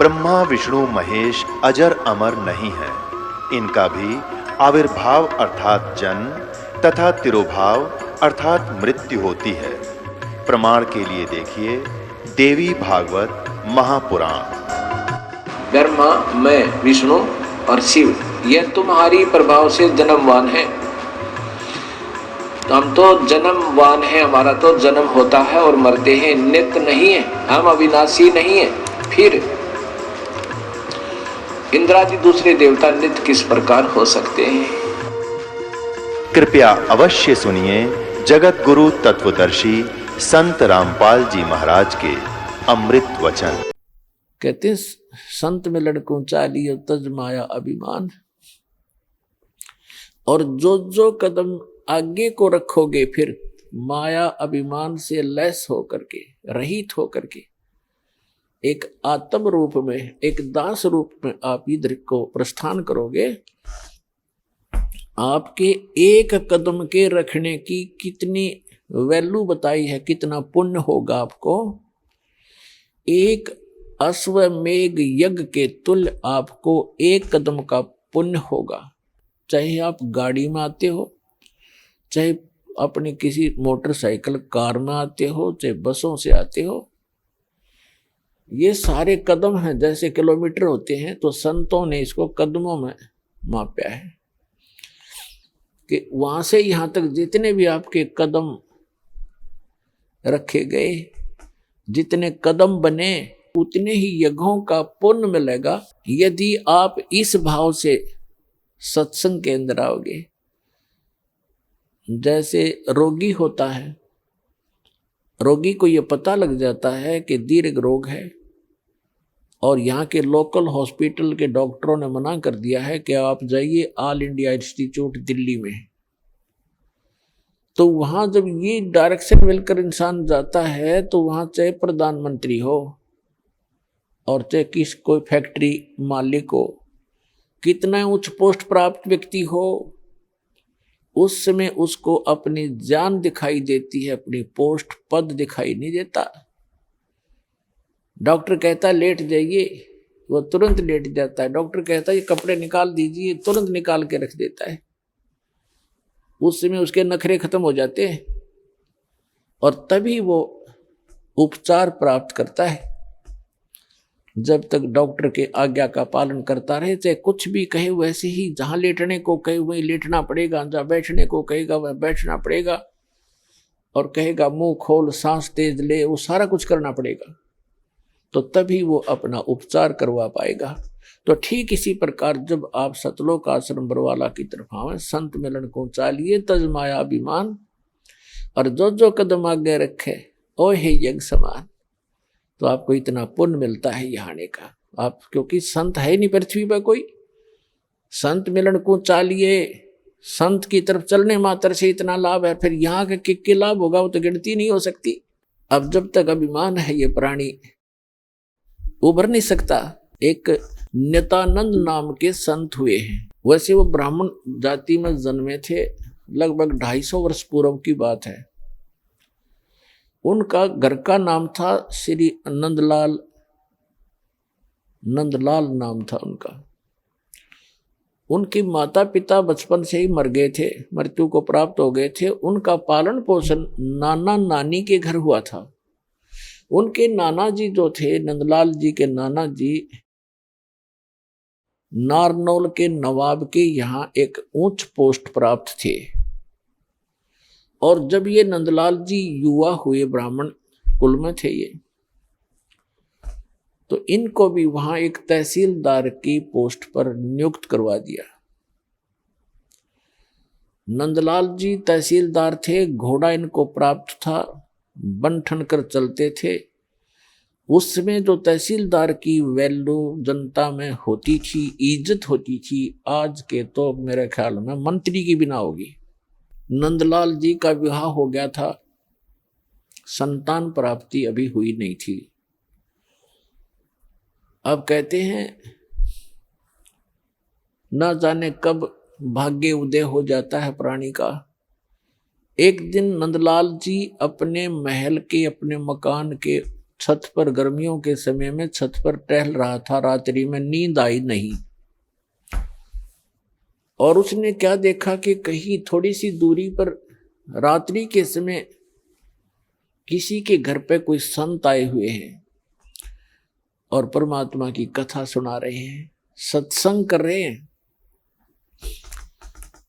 ब्रह्मा विष्णु महेश अजर अमर नहीं है। इनका भी आविर्भाव अर्थात जन्म तथा तिरोभाव अर्थात मृत्यु होती है। प्रमाण के लिए देखिए देवी भागवत महापुराण। ब्रह्मा, मैं, विष्णु और शिव, यह तुम्हारी प्रभाव से जन्मवान है। हम तो जन्मवान है, हमारा तो जन्म होता है और मरते हैं, नित्य नहीं है, हम अविनाशी नहीं है। फिर इंद्रादि दूसरे देवता नित्य किस प्रकार हो सकते हैं? कृपया अवश्य सुनिए जगत गुरु तत्वदर्शी संत रामपाल जी महाराज के अमृत वचन। कहते हैं संत में लड़कों चालियो तज माया अभिमान। और जो जो कदम आगे को रखोगे फिर माया अभिमान से लैस होकर के, रहित होकर के, एक आत्म रूप में, एक दास रूप में आप इधर को प्रस्थान करोगे। आपके एक कदम के रखने की कितनी वैल्यू बताई है, कितना पुण्य होगा आपको। एक अश्वमेघ यज्ञ के तुल्य आपको एक कदम का पुण्य होगा। चाहे आप गाड़ी में आते हो, चाहे अपने किसी मोटरसाइकिल कार में आते हो, चाहे बसों से आते हो, ये सारे कदम हैं, जैसे किलोमीटर होते हैं। तो संतों ने इसको कदमों में मापा है कि वहां से यहां तक जितने भी आपके कदम रखे गए, जितने कदम बने, उतने ही यज्ञों का पुण्य मिलेगा यदि आप इस भाव से सत्संग के अंदर आओगे। जैसे रोगी होता है, रोगी को यह पता लग जाता है कि दीर्घ रोग है और यहाँ के लोकल हॉस्पिटल के डॉक्टरों ने मना कर दिया है कि आप जाइए ऑल इंडिया इंस्टीट्यूट दिल्ली में। तो वहां जब ये डायरेक्शन मिलकर इंसान जाता है तो वहां चाहे प्रधानमंत्री हो और चाहे कोई फैक्ट्री मालिक हो, कितना उच्च पोस्ट प्राप्त व्यक्ति हो, उस समय उसको अपनी जान दिखाई देती है, अपनी पोस्ट पद दिखाई नहीं देता। डॉक्टर कहता है लेट जाइए, वो तुरंत लेट जाता है। डॉक्टर कहता है ये कपड़े निकाल दीजिए, तुरंत निकाल के रख देता है। उस समय उसके नखरे खत्म हो जाते हैं और तभी वो उपचार प्राप्त करता है। जब तक डॉक्टर के आज्ञा का पालन करता रहे, चाहे कुछ भी कहे वैसे ही, जहां लेटने को कहे वहीं लेटना पड़ेगा, जहां बैठने को कहेगा वह बैठना पड़ेगा, और कहेगा मुंह खोल, सांस तेज ले, वो सारा कुछ करना पड़ेगा। तो तभी वो अपना उपचार करवा पाएगा। तो ठीक इसी प्रकार जब आप सतलोक आश्रम बरवाला की तरफ आवे, संत मिलन को चालिए तज माया अभिमान, और जो जो कदम आगे रखे ओ हे यज्ञ समान, तो आपको इतना पुण्य मिलता है यहाँ आने का। आप क्योंकि संत है नहीं पृथ्वी पर कोई, संत मिलन को चालिए, संत की तरफ चलने मात्र से इतना लाभ है, फिर यहाँ के किक लाभ होगा वो तो गिनती नहीं हो सकती। अब जब तक अभिमान है ये प्राणी उभर नहीं सकता। एक नित्यानंद नाम के संत हुए हैं, वैसे वो ब्राह्मण जाति में जन्मे थे, लगभग 250 वर्ष पूर्व की बात है। उनका घर का नाम था श्री नंदलाल, नंदलाल नाम था उनका। उनके माता पिता बचपन से ही मर गए थे, मृत्यु को प्राप्त हो गए थे। उनका पालन पोषण नाना नानी के घर हुआ था। उनके नाना जी जो थे, नंदलाल जी के नाना जी, नारनौल के नवाब के यहाँ एक उच्च पोस्ट प्राप्त थे। और जब ये नंदलाल जी युवा हुए, ब्राह्मण कुल में थे ये, तो इनको भी वहां एक तहसीलदार की पोस्ट पर नियुक्त करवा दिया। नंदलाल जी तहसीलदार थे, घोड़ा इनको प्राप्त था, बन ठन कर चलते थे। उस समय जो तहसीलदार की वैल्यू जनता में होती थी, इज्जत होती थी, आज के तो मेरे ख्याल में मंत्री की भी ना होगी। नंदलाल जी का विवाह हो गया था, संतान प्राप्ति अभी हुई नहीं थी। अब कहते हैं ना जाने कब भाग्य उदय हो जाता है प्राणी का। एक दिन नंदलाल जी अपने महल के, अपने मकान के छत पर गर्मियों के समय में छत पर टहल रहा था, रात्रि में नींद आई नहीं। और उसने क्या देखा कि कहीं थोड़ी सी दूरी पर रात्रि के समय किसी के घर पे कोई संत आए हुए हैं और परमात्मा की कथा सुना रहे हैं, सत्संग कर रहे हैं।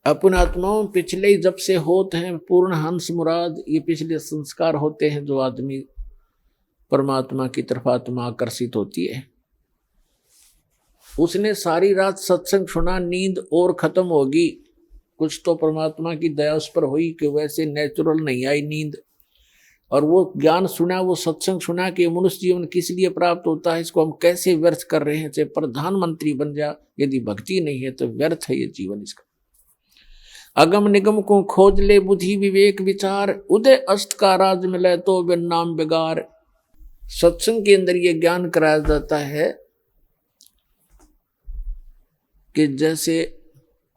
अपन आत्माओं पिछले जब से होते हैं पूर्ण हंस मुराद, ये पिछले संस्कार होते हैं जो आदमी परमात्मा की तरफ आत्मा आकर्षित होती है। उसने सारी रात सत्संग सुना, नींद और खत्म होगी। कुछ तो परमात्मा की दया उस पर हुई कि वैसे नेचुरल नहीं आई नींद, और वो ज्ञान सुना, वो सत्संग सुना कि मनुष्य जीवन किस लिए प्राप्त होता है, इसको हम कैसे व्यर्थ कर रहे हैं। चाहे प्रधानमंत्री बन जा, यदि भक्ति नहीं है तो व्यर्थ है ये जीवन इसका। अगम निगम को खोज ले बुद्धि विवेक विचार, उदय अस्त का राज मिले तो बिन नाम बिगार। सत्संग के अंदर ये ज्ञान कराया जाता है कि जैसे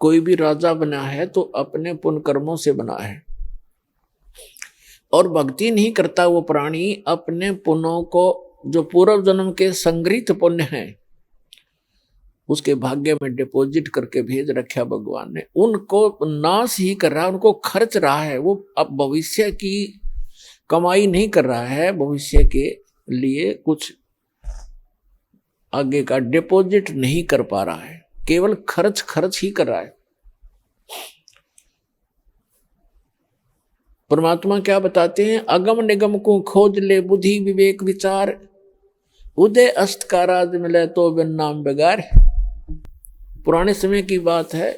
कोई भी राजा बना है तो अपने पुण्य कर्मों से बना है, और भक्ति नहीं करता वो प्राणी अपने पुण्यों को, जो पूर्व जन्म के संग्रहित पुण्य हैं, उसके भाग्य में डिपॉजिट करके भेज रखा भगवान ने, उनको नाश ही कर रहा है, उनको खर्च रहा है। वो अब भविष्य की कमाई नहीं कर रहा है, भविष्य के लिए कुछ आगे का डिपॉजिट नहीं कर पा रहा है, केवल खर्च ही कर रहा है। परमात्मा क्या बताते हैं, अगम निगम को खोज ले बुद्धि विवेक विचार, उदय अस्त का राज मिले तो बिन नाम बिगार। पुराने समय की बात है,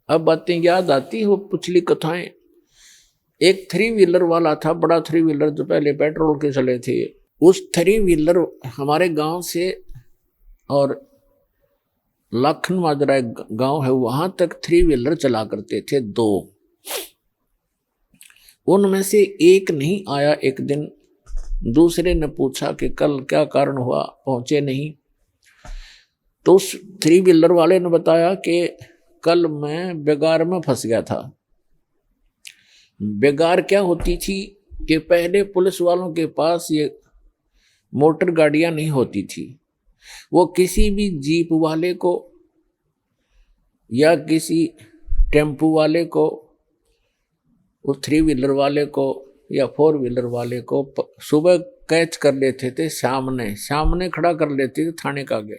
अब बातें याद आती, वो पिछली कथाएं। एक 3 व्हीलर वाला था, बड़ा 3 व्हीलर जो पहले पेट्रोल के चले थे। उस 3 व्हीलर हमारे गांव से, और लाखन माजरा गांव है, वहां तक 3 व्हीलर चला करते थे 2। उनमें से एक नहीं आया। एक दिन दूसरे ने पूछा कि कल क्या कारण हुआ, पहुंचे नहीं। तो उस 3 व्हीलर वाले ने बताया कि कल मैं बेगार में फंस गया था। बेगार क्या होती थी कि पहले पुलिस वालों के पास ये मोटर गाड़ियां नहीं होती थी। वो किसी भी जीप वाले को या किसी टेम्पू वाले को, उस 3 व्हीलर वाले को या 4 व्हीलर वाले को सुबह कैच कर लेते थे, सामने खड़ा कर लेते थे थाने का आगे।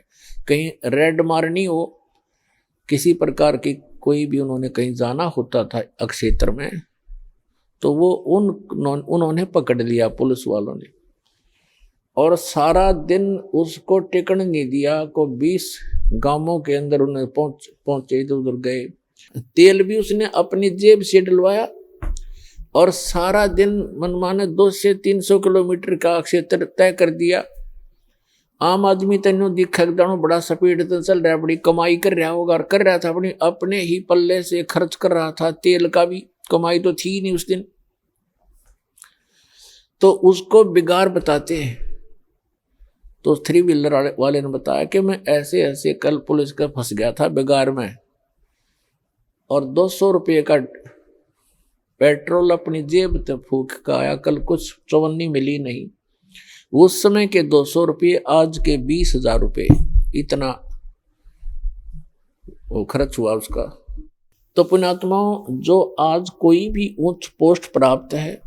कहीं रेड मारनी हो, किसी प्रकार की कोई भी उन्होंने कहीं जाना होता था अक्षेत्र में, तो वो उन्होंने पकड़ लिया पुलिस वालों ने, और सारा दिन उसको टिकने नहीं दिया। को 20 गांवों के अंदर उन्हें पहुंचे, इधर उधर गए। तेल भी उसने अपनी जेब से डलवाया, और सारा दिन मनमाने 200 से 300 किलोमीटर का क्षेत्र तय कर दिया। आम आदमी तेनो दिखा दानो बड़ा स्पीड से चल रहा है, बड़ी कमाई कर रहा होगा, और कर रहा था अपने ही पल्ले से खर्च कर रहा था। तेल का भी कमाई तो थी नहीं उस दिन। तो उसको बिगाड़ बताते हैं। तो 3 व्हीलर वाले ने बताया कि मैं ऐसे ऐसे कल पुलिस का फंस गया था बिगाड़ में, और 200 रुपये का पेट्रोल अपनी जेब से फूक का आया, कल कुछ चवन्नी मिली नहीं। उस समय के 200 रुपये आज के 20,000 रुपये, इतना वो खर्च हुआ उसका। तो पुण्यात्माओं, जो आज कोई भी उच्च पोस्ट प्राप्त है,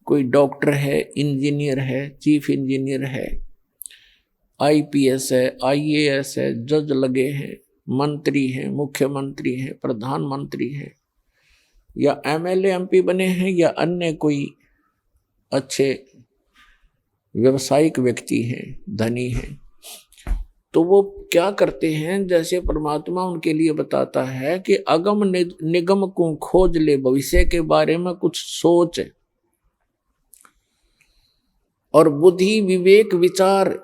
कोई डॉक्टर है, इंजीनियर है, चीफ इंजीनियर है, IPS है, IAS है, जज लगे हैं, मंत्री हैं, मुख्यमंत्री हैं, प्रधानमंत्री हैं, या MLA MP बने हैं, या अन्य कोई अच्छे व्यावसायिक व्यक्ति हैं, धनी हैं, तो वो क्या करते हैं, जैसे परमात्मा उनके लिए बताता है कि अगम निगम को खोज ले, भविष्य के बारे में कुछ सोच, और बुद्धि विवेक विचार,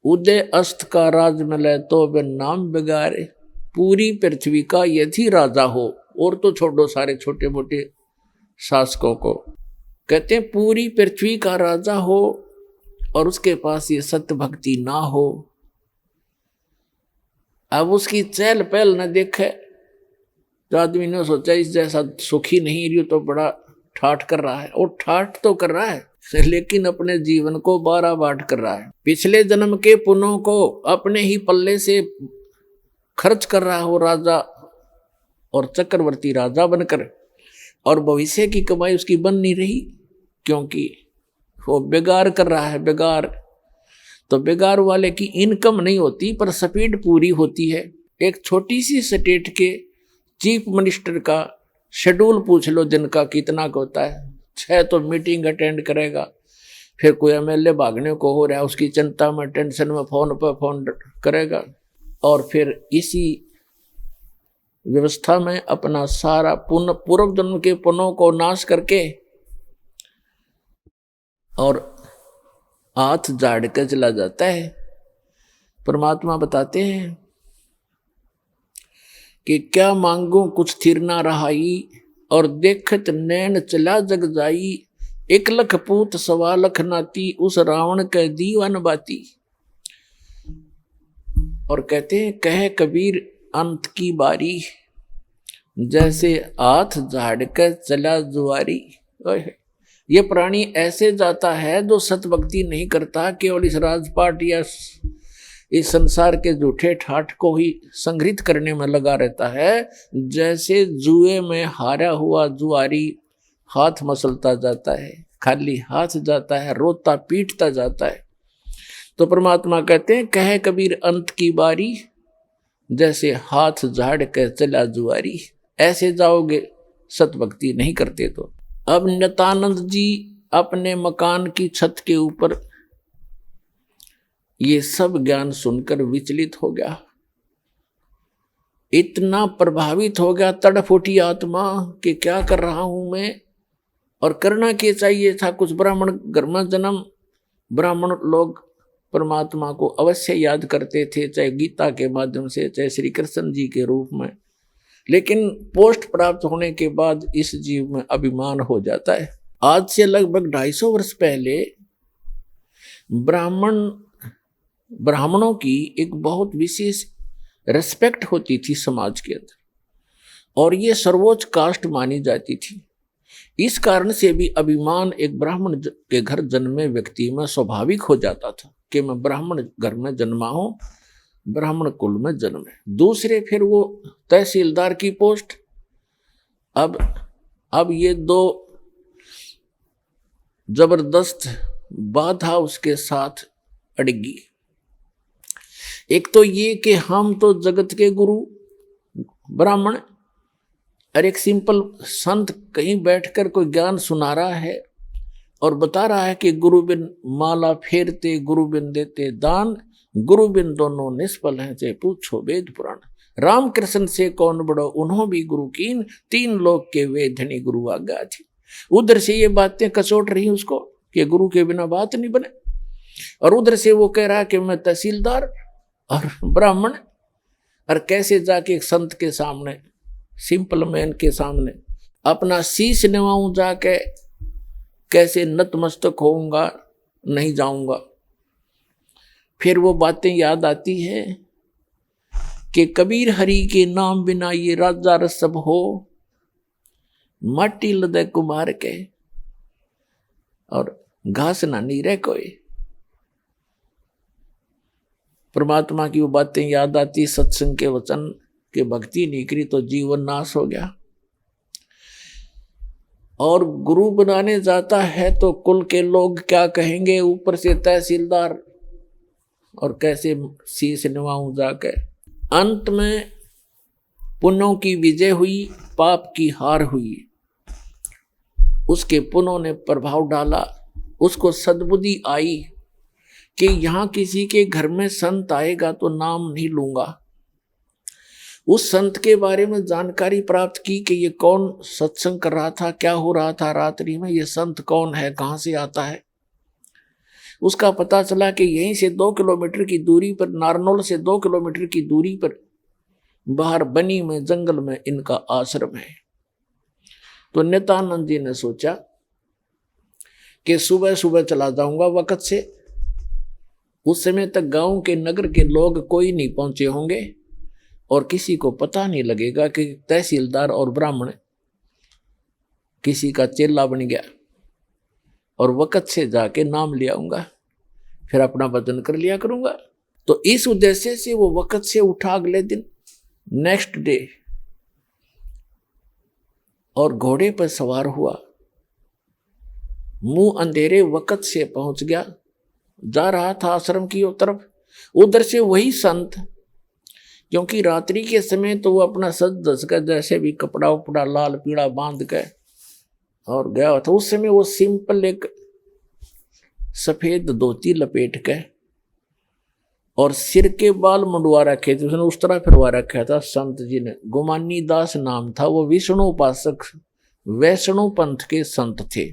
उदय अस्त का राज मिले तो बिन नाम बिगारे। पूरी पृथ्वी का यदि राजा हो, और तो छोड़ो सारे छोटे मोटे शासकों को, कहते हैं पूरी पृथ्वी का राजा हो और उसके पास ये सत्य भक्ति ना हो, अब उसकी चहल पहल न देखे, तो आदमी ने सोचा इस जैसा सुखी नहीं रही तो बड़ा ठाठ कर रहा है, और ठाठ तो कर रहा है, लेकिन अपने जीवन को 12 बांट कर रहा है। पिछले जन्म के पुण्यों को अपने ही पल्ले से खर्च कर रहा हो राजा और चक्रवर्ती राजा बनकर, और भविष्य की कमाई उसकी बन नहीं रही, क्योंकि वो बेगार कर रहा है। बेगार तो बेगार वाले की इनकम नहीं होती पर स्पीड पूरी होती है। एक छोटी सी स्टेट के चीफ मिनिस्टर का शेड्यूल पूछ लो दिन का कितना का होता है। 6 तो मीटिंग अटेंड करेगा, फिर कोई एमएलए भागने को हो रहा है उसकी चिंता में टेंशन में फोन पर फोन करेगा, और फिर इसी व्यवस्था में अपना सारा पूर्व जन्म के पुण्यों को नाश करके और हाथ झाड़ कर चला जाता है। परमात्मा बताते हैं कि क्या मांगू कुछ थिर ना रहाई, और देखत नैन चला जग जाई, 1 लख पूत 1.25 लाख नाती, उस रावण के दीवान बाती। और कहते हैं कहे कबीर अंत की बारी, जैसे हाथ झाड़ कर चला जुआरी। ये प्राणी ऐसे जाता है जो सतभक्ति नहीं करता, केवल इस राजपाट या इस संसार के झूठे ठाठ को ही संग्रहित करने में लगा रहता है। जैसे जुए में हारा हुआ जुआरी हाथ मसलता जाता है, खाली हाथ जाता है, रोता पीटता जाता है। तो परमात्मा कहते हैं कहे कबीर अंत की बारी, जैसे हाथ झाड़ कर चला जुआरी। ऐसे जाओगे सतभक्ति नहीं करते तो। अब नित्यानंद जी अपने मकान की छत के ऊपर ये सब ज्ञान सुनकर विचलित हो गया, इतना प्रभावित हो गया, तड़फ उठी आत्मा कि क्या कर रहा हूं मैं, और करना क्या चाहिए था। कुछ ब्राह्मण घर में जन्म, ब्राह्मण लोग परमात्मा को अवश्य याद करते थे, चाहे गीता के माध्यम से, चाहे श्री कृष्ण जी के रूप में, लेकिन पोस्ट प्राप्त होने के बाद इस जीव में अभिमान हो जाता है। आज से लगभग 250 वर्ष पहले ब्राह्मणों की एक बहुत विशेष रेस्पेक्ट होती थी समाज के अंदर, और ये सर्वोच्च कास्ट मानी जाती थी। इस कारण से भी अभिमान एक ब्राह्मण के घर जन्मे व्यक्ति में स्वाभाविक हो जाता था कि मैं ब्राह्मण घर में जन्मा हूं, ब्राह्मण कुल में जन्म है। दूसरे फिर वो तहसीलदार की पोस्ट। अब ये 2 जबरदस्त बाधा उसके साथ अड़गी। एक तो ये कि हम तो जगत के गुरु ब्राह्मण, और एक सिंपल संत कहीं बैठकर कोई ज्ञान सुना रहा है और बता रहा है कि गुरु बिन माला फेरते, गुरु बिन देते दान, गुरु बिन दोनों निष्फल हैं, चाहे पूछो वेद पुराण। राम कृष्ण से कौन बड़ो उन्हों भी गुरु कीन, 3 लोक के वेद धनी गुरु आज्ञा थी। उधर से ये बातें कचोट रही उसको कि गुरु के बिना बात नहीं बने, और उधर से वो कह रहा कि मैं तहसीलदार और ब्राह्मण, और कैसे जाके एक संत के सामने, सिंपल मैन के सामने अपना शीश निवाऊं, जाके कैसे नतमस्तक होऊंगा, नहीं जाऊंगा। फिर वो बातें याद आती है कि कबीर हरि के नाम बिना ये राजा रसब हो, माटी लदे कुमार के, और घास ना नहीं रह कोई। परमात्मा की वो बातें याद आती, सत्संग के वचन के भक्ति नहीं करी तो जीवन नाश हो गया। और गुरु बनाने जाता है तो कुल के लोग क्या कहेंगे, ऊपर से तहसीलदार, और कैसे शीश निवाऊं जाके। अंत में पुण्यों की विजय हुई, पाप की हार हुई। उसके पुण्यों ने प्रभाव डाला, उसको सद्बुद्धि आई कि यहां किसी के घर में संत आएगा तो नाम नहीं लूंगा। उस संत के बारे में जानकारी प्राप्त की कि ये कौन सत्संग कर रहा था, क्या हो रहा था रात्रि में, ये संत कौन है, कहां से आता है। उसका पता चला कि यहीं से 2 किलोमीटर की दूरी पर, नारनौल से 2 किलोमीटर की दूरी पर बाहर बनी में जंगल में इनका आश्रम है। तो नित्यानंद जी ने सोचा कि सुबह सुबह चला जाऊंगा वक्त से, उस समय तक गांव के नगर के लोग कोई नहीं पहुंचे होंगे और किसी को पता नहीं लगेगा कि तहसीलदार और ब्राह्मण किसी का चेला बन गया। और वक़्त से जाके नाम ले आऊंगा, फिर अपना वजन कर लिया करूंगा। तो इस उद्देश्य से वो वक़्त से उठा अगले दिन, नेक्स्ट डे, और घोड़े पर सवार हुआ, मुंह अंधेरे वक़्त से पहुंच गया, जा रहा था आश्रम की तरफ। उधर से वही संत, क्योंकि रात्रि के समय तो वो अपना सज धज कर जैसे भी कपड़ा उपड़ा लाल पीला बांध के और गया था। उस समय वो सिंपल एक सफेद धोती लपेट के और सिर के बाल मुंडवा रखे थे, उसने उस तरह फिरवा रखा था संत जी ने। गुमानी दास नाम था, वो विष्णु उपासक वैष्णव पंथ के संत थे।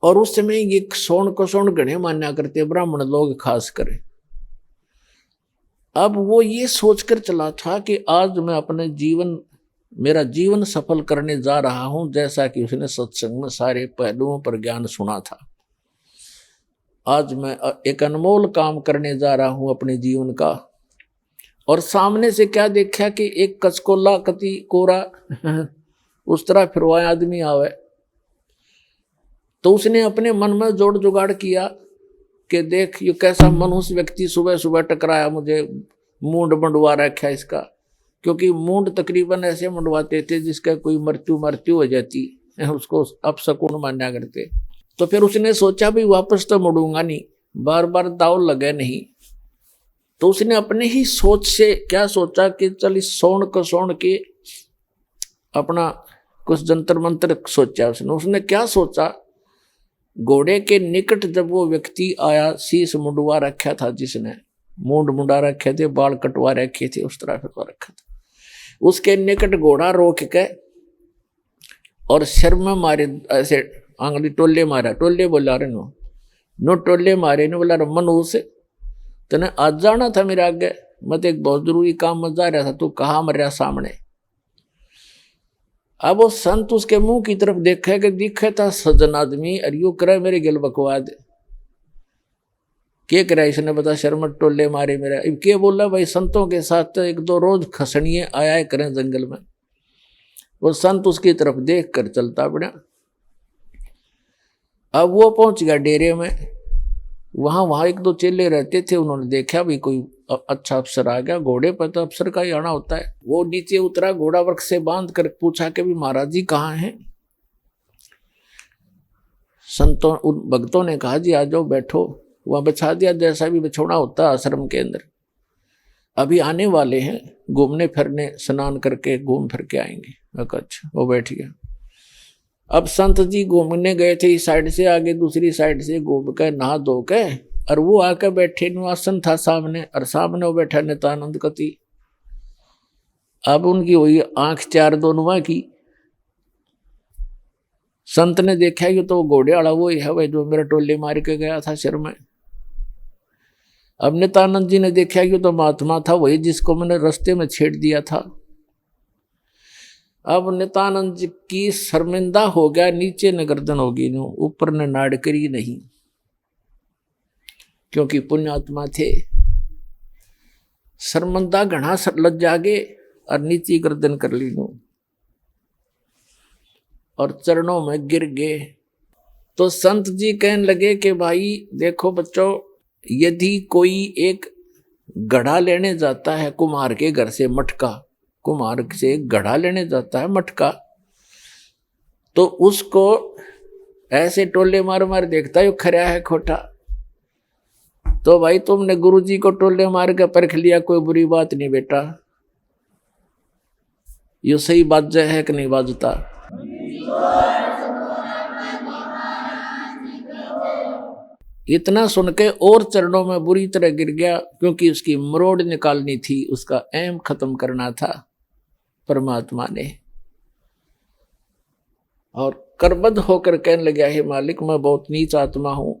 और उस समय ये सोन को सोन गणे मान्या करते ब्राह्मण लोग खास कर। अब वो ये सोचकर चला था कि आज मैं अपने मेरा जीवन सफल करने जा रहा हूं, जैसा कि उसने सत्संग में सारे पहलुओं पर ज्ञान सुना था। आज मैं एक अनमोल काम करने जा रहा हूं अपने जीवन का। और सामने से क्या देखा कि एक कचकोला कति कोरा उस तरह फिरवाया आदमी आवे। तो उसने अपने मन में जोड़ जुगाड़ किया कि देख ये कैसा मनुष्य व्यक्ति सुबह सुबह टकराया, मुझे मूंड मंडवा रखा इसका। क्योंकि मूंड तकरीबन ऐसे मंडवाते थे जिसका कोई मृत्यु हो जाती, उसको अपशकुन मान्या करते। तो फिर उसने सोचा भी वापस तो मुड़ूंगा नहीं, बार बार दाव लगे नहीं। तो उसने अपने ही सोच से क्या सोचा कि चल इस सोन को सोन के अपना कुछ जंतर मंत्र सोचा। उसने क्या सोचा, घोड़े के निकट जब वो व्यक्ति आया, शीश मुंडवा रखा था जिसने, मूंड मुंडा रखे थे, बाल कटवा रखे थे, उस तरह फिरवा रखा था। उसके निकट घोड़ा रोक के और सिर में मारे, ऐसे आंगली टोले मारा, टोले बोला रे नो टोले मारे ने बोला मनु से तने आज जाना था मेरे आगे, मैं तो एक बहुत जरूरी काम में जा रहा था, तू कहाँ मर रहा सामने। अब वो संत उसके मुंह की तरफ देखा कि दिखे था सज्जन आदमी, और यू करे मेरे गिल बकवाद के करे, इसने बता शर्मट टोले मारे मेरा। अब क्या बोला भाई, संतों के साथ तो एक दो रोज खसनिए आया करें जंगल में। वो संत उसकी तरफ देख कर चलता पड़ा। अब वो पहुंच गया डेरे में। वहां एक दो चेले रहते थे, उन्होंने देखा भी कोई अच्छा अफसर आ गया, घोड़े पर तो अफसर का ही आना होता है। वो नीचे उतरा, घोड़ा वृक्ष से बांध कर पूछा कि भी महाराज जी कहाँ हैं। संतों उन भक्तों ने कहा जी आ जाओ बैठो। वहां बिछा दिया जैसा भी बिछोना होता है आश्रम के अंदर। अभी आने वाले हैं, घूमने फिरने, स्नान करके घूम फिर के आएंगे। अच्छा, वो बैठ गया। अब संत जी घूमने गए थे इस साइड से, आगे दूसरी साइड से घूम कर नहा धो के, और वो आकर बैठे, आसन था सामने, और सामने वो बैठा नित्यानंद कति। अब उनकी हुई आंख चार दोनों की। संत ने देखा कि तो घोड़े वाला वो ही है भाई जो मेरा टोले मार के गया था सिर में। अब नित्यानंद जी ने देखा कि तो महात्मा था वही जिसको मैंने रास्ते में छेड़ दिया था। अब नित्यानंद जी की शर्मिंदा हो गया, नीचे न गर्दन होगी, ऊपर न नाड़ करी नहीं, क्योंकि पुण्यात्मा थे। शर्मिंदा घना लज जागे और नीचे गर्दन कर ली नो, और चरणों में गिर गए। तो संत जी कहने लगे कि भाई देखो बच्चों, यदि कोई एक गढ़ा लेने जाता है कुम्हार के घर से, मटका, कुम्हार से गढ़ा लेने जाता है मटका, तो उसको ऐसे टोले मार मार देखता है खरा है खोटा। तो भाई तुमने गुरुजी को टोले मार के परख लिया, कोई बुरी बात नहीं बेटा, ये सही बात है कि नहीं बाजता। इतना सुन के और चरणों में बुरी तरह गिर गया, क्योंकि उसकी मरोड़ निकालनी थी, उसका ऐम खत्म करना था परमात्मा ने। और करबद्ध होकर कहने लगा, हे मालिक मैं बहुत नीच आत्मा हूं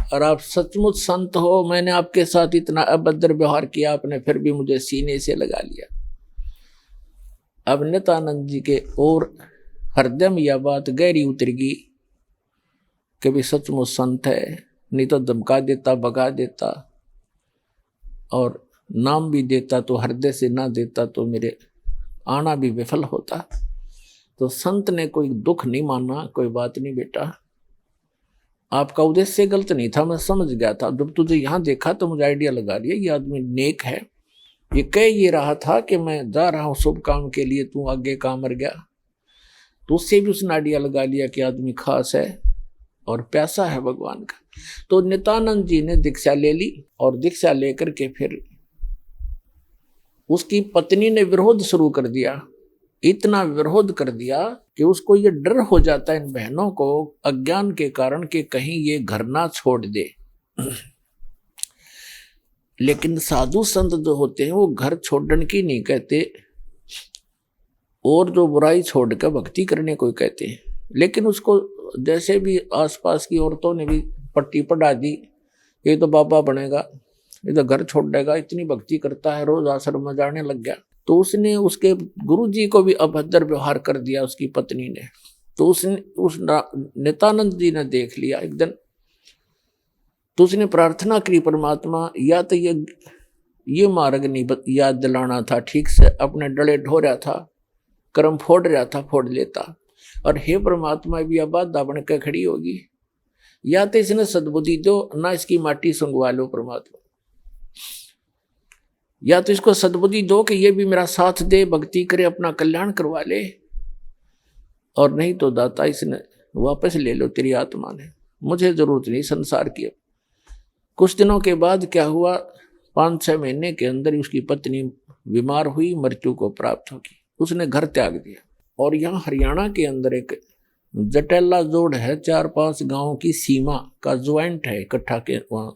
और आप सचमुच संत हो, मैंने आपके साथ इतना अभद्र व्यवहार किया, आपने फिर भी मुझे सीने से लगा लिया। अब नित्यानंद जी के और हृदय में यह बात गहरी उतरेगी कि भी सचमुच संत है, नहीं तो धमका देता, भगा देता, और नाम भी देता तो हृदय से ना देता तो मेरे आना भी विफल होता। तो संत ने कोई दुख नहीं माना, कोई बात नहीं बेटा, आपका उद्देश्य गलत नहीं था, मैं समझ गया था। जब तुझे यहाँ देखा तो मुझे आइडिया लगा लिया ये आदमी नेक है। ये कह ये रहा था कि मैं जा रहा हूँ शुभ काम के लिए, तू आगे काम मर गया। तो उससे भी उसने आइडिया लगा लिया कि आदमी खास है और प्यासा है भगवान का। तो नित्यानंद जी ने दीक्षा ले ली और दीक्षा लेकर के फिर उसकी पत्नी ने विरोध शुरू कर दिया। इतना विरोध कर दिया कि उसको ये डर हो जाता है इन बहनों को अज्ञान के कारण कि कहीं ये घर ना छोड़ दे। लेकिन साधु संत जो होते हैं वो घर छोड़ने की नहीं कहते, और जो बुराई छोड़कर भक्ति करने को कहते हैं। लेकिन उसको जैसे भी आसपास की औरतों ने भी पट्टी पढ़ा दी, ये तो बाबा बनेगा, ये तो घर छोड़ देगा, इतनी भक्ति करता है, रोज आश्रम में जाने लग गया। तो उसने उसके गुरुजी को भी अभद्र व्यवहार कर दिया उसकी पत्नी ने। तो उसने उस नित्यानंद जी ने देख लिया एक दिन, तो उसने प्रार्थना की, परमात्मा या तो ये मार्ग नहीं याद दिलाना था ठीक से, अपने डले ढो रहा था, कर्म फोड़ रहा था, फोड़ लेता। और हे परमात्मा भी अब बाधा बन के खड़ी होगी, या तो इसने सद्बुद्धि दो, ना इसकी माटी सुंगवा लो परमात्मा, या तो इसको सद्बुद्धि दो कि ये भी मेरा साथ दे, भक्ति करे, अपना कल्याण करवा ले, और नहीं तो दाता इसने वापस ले लो, तेरी आत्मा ने, मुझे जरूरत नहीं संसार की। कुछ दिनों के बाद क्या हुआ, 5-6 महीने के अंदर उसकी पत्नी बीमार हुई, मृत्यु को प्राप्त होगी, उसने घर त्याग दिया। और यहाँ हरियाणा के अंदर एक जटेला जोड़ है, 4-5 गांवों की सीमा का ज्वाइंट है, इकट्ठा के वहाँ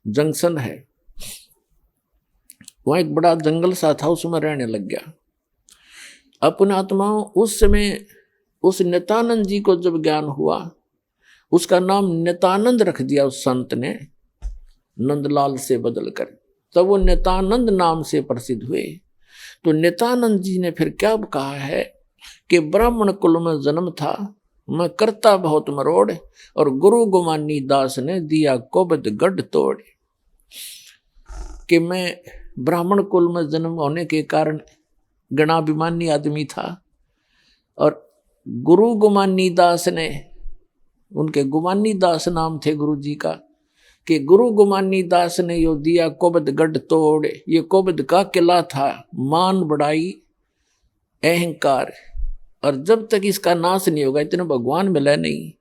जंक्शन है, वहाँ एक बड़ा जंगल सा था, उसमें रहने लग गया। अपने आत्माओं उस समय उस नित्यानंद जी को जब ज्ञान हुआ, उसका नाम नित्यानंद रख दिया उस संत ने, नंदलाल से बदलकर, तब वो नित्यानंद नाम से प्रसिद्ध हुए। तो नित्यानंद जी ने फिर क्या कहा है कि ब्राह्मण कुल में जन्म था, मैं करता बहुत मरोड़, और गुरु गुमानी दास ने दिया कोबद गढ़ तोड़। कि मैं ब्राह्मण कुल में जन्म होने के कारण गणाभिमानी आदमी था, और गुरु गुमानी दास ने, उनके गुमानी दास नाम थे गुरु जी का, कि गुरु गुमानी दास ने यो दिया कोबद गढ़ तोड़। ये कोबद का किला था, मान बढ़ाई अहंकार, और जब तक इसका नाश नहीं होगा इतना भगवान मिला नहीं।